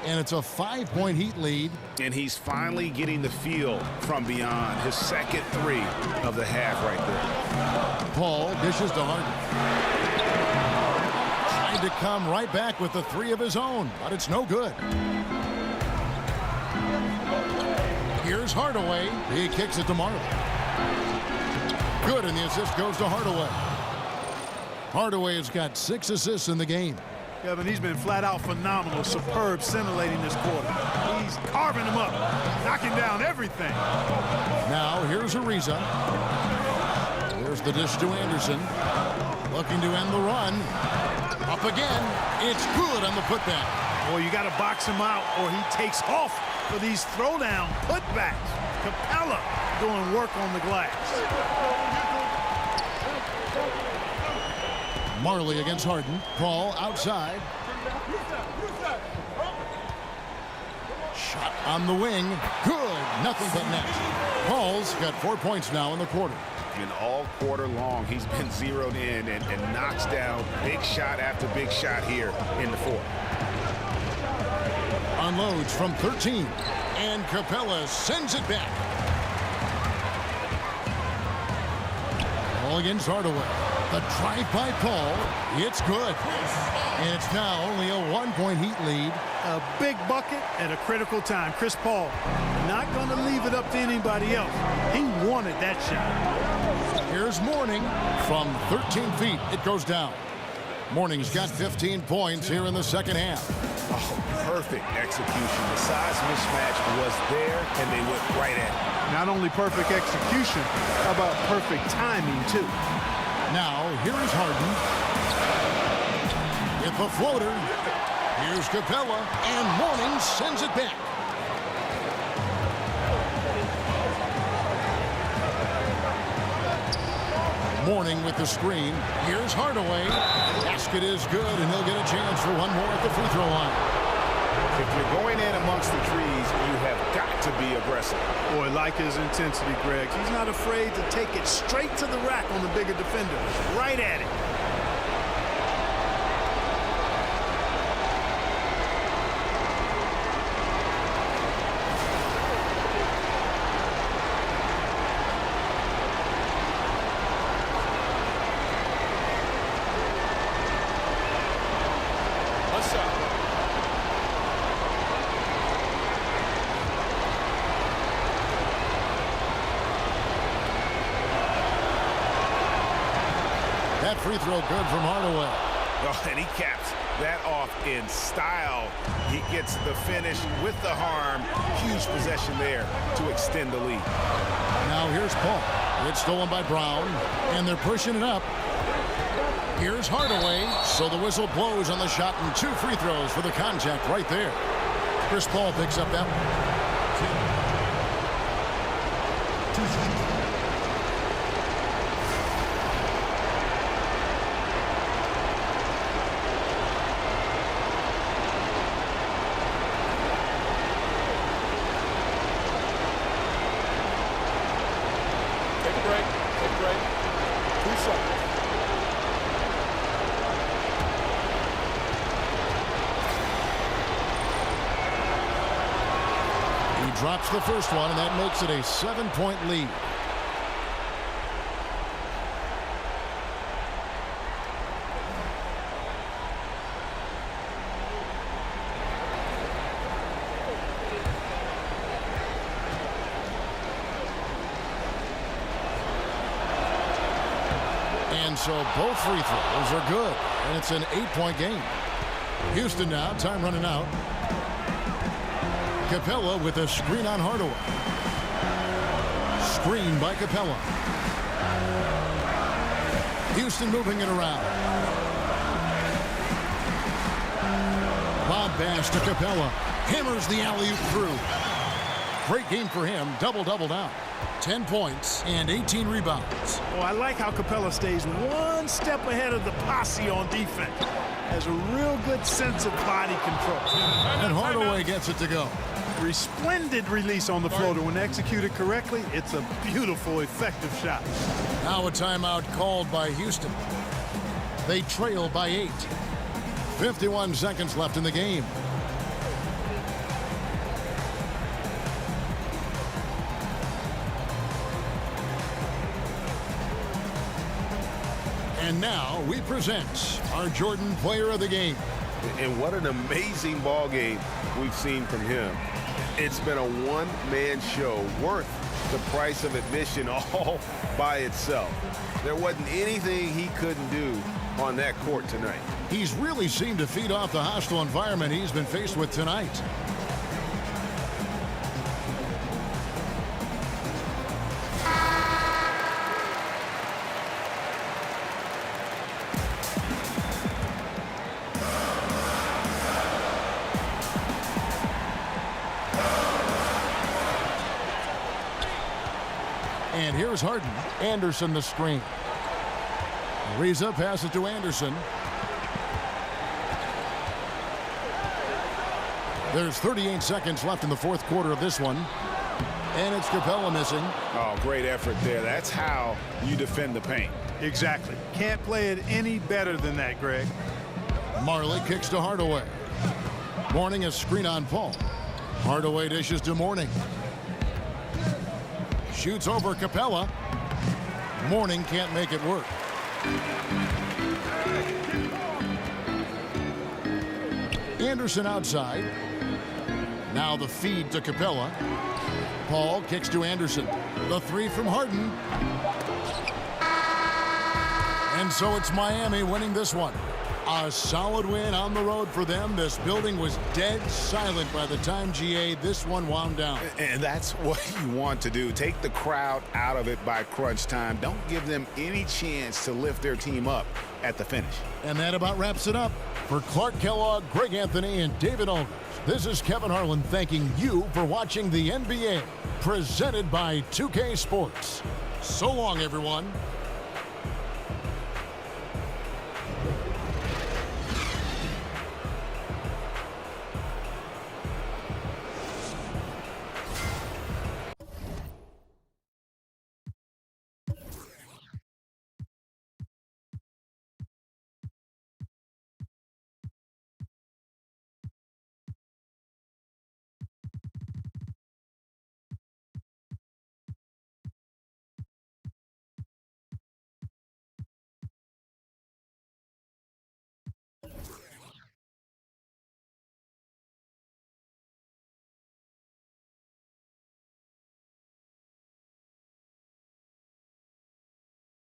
And it's a 5-point Heat lead. And he's finally getting the feel from beyond. His second 3 of the half right there. Paul dishes to Harden. Tried to come right back with the 3 of his own, but it's no good. Here's Hardaway. He kicks it to Marley. Good, and the assist goes to Hardaway. Hardaway has got 6 assists in the game. Kevin, he's been flat out phenomenal, superb, scintillating this quarter. He's carving them up, knocking down everything. Now here's Ariza. There's the dish to Anderson. Looking to end the run. Up again. It's good on the putback. Boy, you got to box him out or he takes off for these throwdown putbacks. Capella doing work on the glass. Marley against Harden. Paul outside. Shot on the wing. Good. Nothing but net. Paul's got 4 points now in the quarter. And all quarter long, he's been zeroed in and knocks down big shot after big shot here in the fourth. Unloads from 13. And Capella sends it back. Ball against Hardaway. The drive by Paul. It's good. And it's now only a 1-point Heat lead. A big bucket at a critical time. Chris Paul not going to leave it up to anybody else. He wanted that shot. Here's Mourning from 13 feet. It goes down. Mourning's got 15 points here in the second half. Oh, perfect execution. The size mismatch was there, and they went right at it. Not only perfect execution, how about perfect timing, too? Now, here is Harden. With the floater. Here's Capella, and Mourning sends it back. Mourning with the screen. Here's Hardaway. Basket is good, and he'll get a chance for one more at the free throw line. If you're going in amongst the trees, you have got to be aggressive. Boy, like his intensity, Greg. He's not afraid to take it straight to the rack on the bigger defender. Right at it. That free throw good from Hardaway. Oh, and he caps that off in style. He gets the finish with the harm. Huge possession there to extend the lead. Now here's Paul. It's stolen by Brown, and they're pushing it up. Here's Hardaway. So the whistle blows on the shot, and 2 free throws for the contact right there. Chris Paul picks up that one. Drops the first one, and that makes it a 7-point lead. And so both free throws are good, and it's an 8-point game. Houston now, time running out. Capella with a screen on Hardaway. Screen by Capella. Houston moving it around. Bob Bass to Capella. Hammers the alley-oop through. Great game for him. Double-double down. 10 points and 18 rebounds. Oh, I like how Capella stays one step ahead of the posse on defense. Has a real good sense of body control. And Hardaway gets it to go. Resplendent release on the floater. When executed correctly, it's a beautiful, effective shot. Now a timeout called by Houston. They trail by 8. 51 seconds left in the game. And now we present our Jordan Player of the Game. And what an amazing ball game we've seen from him. It's been a one-man show worth the price of admission all by itself. There wasn't anything he couldn't do on that court tonight. He's really seemed to feed off the hostile environment he's been faced with tonight. And here's Harden. Anderson the screen. Ariza passes to Anderson. There's 38 seconds left in the fourth quarter of this one. And it's Capella missing. Oh, great effort there. That's how you defend the paint. Exactly. Can't play it any better than that, Greg. Marley kicks to Hardaway. Mourning a screen on Paul. Hardaway dishes to Mourning. Shoots over Capella. Mourning can't make it work. Anderson outside. Now the feed to Capella. Paul kicks to Anderson. The three from Harden. And so it's Miami winning this one. A solid win on the road for them. This building was dead silent by the time, GA, this one wound down. And that's what you want to do. Take the crowd out of it by crunch time. Don't give them any chance to lift their team up at the finish. And that about wraps it up. For Clark Kellogg, Greg Anthony, and David Aldridge, this is Kevin Harlan thanking you for watching the NBA, presented by 2K Sports. So long, everyone.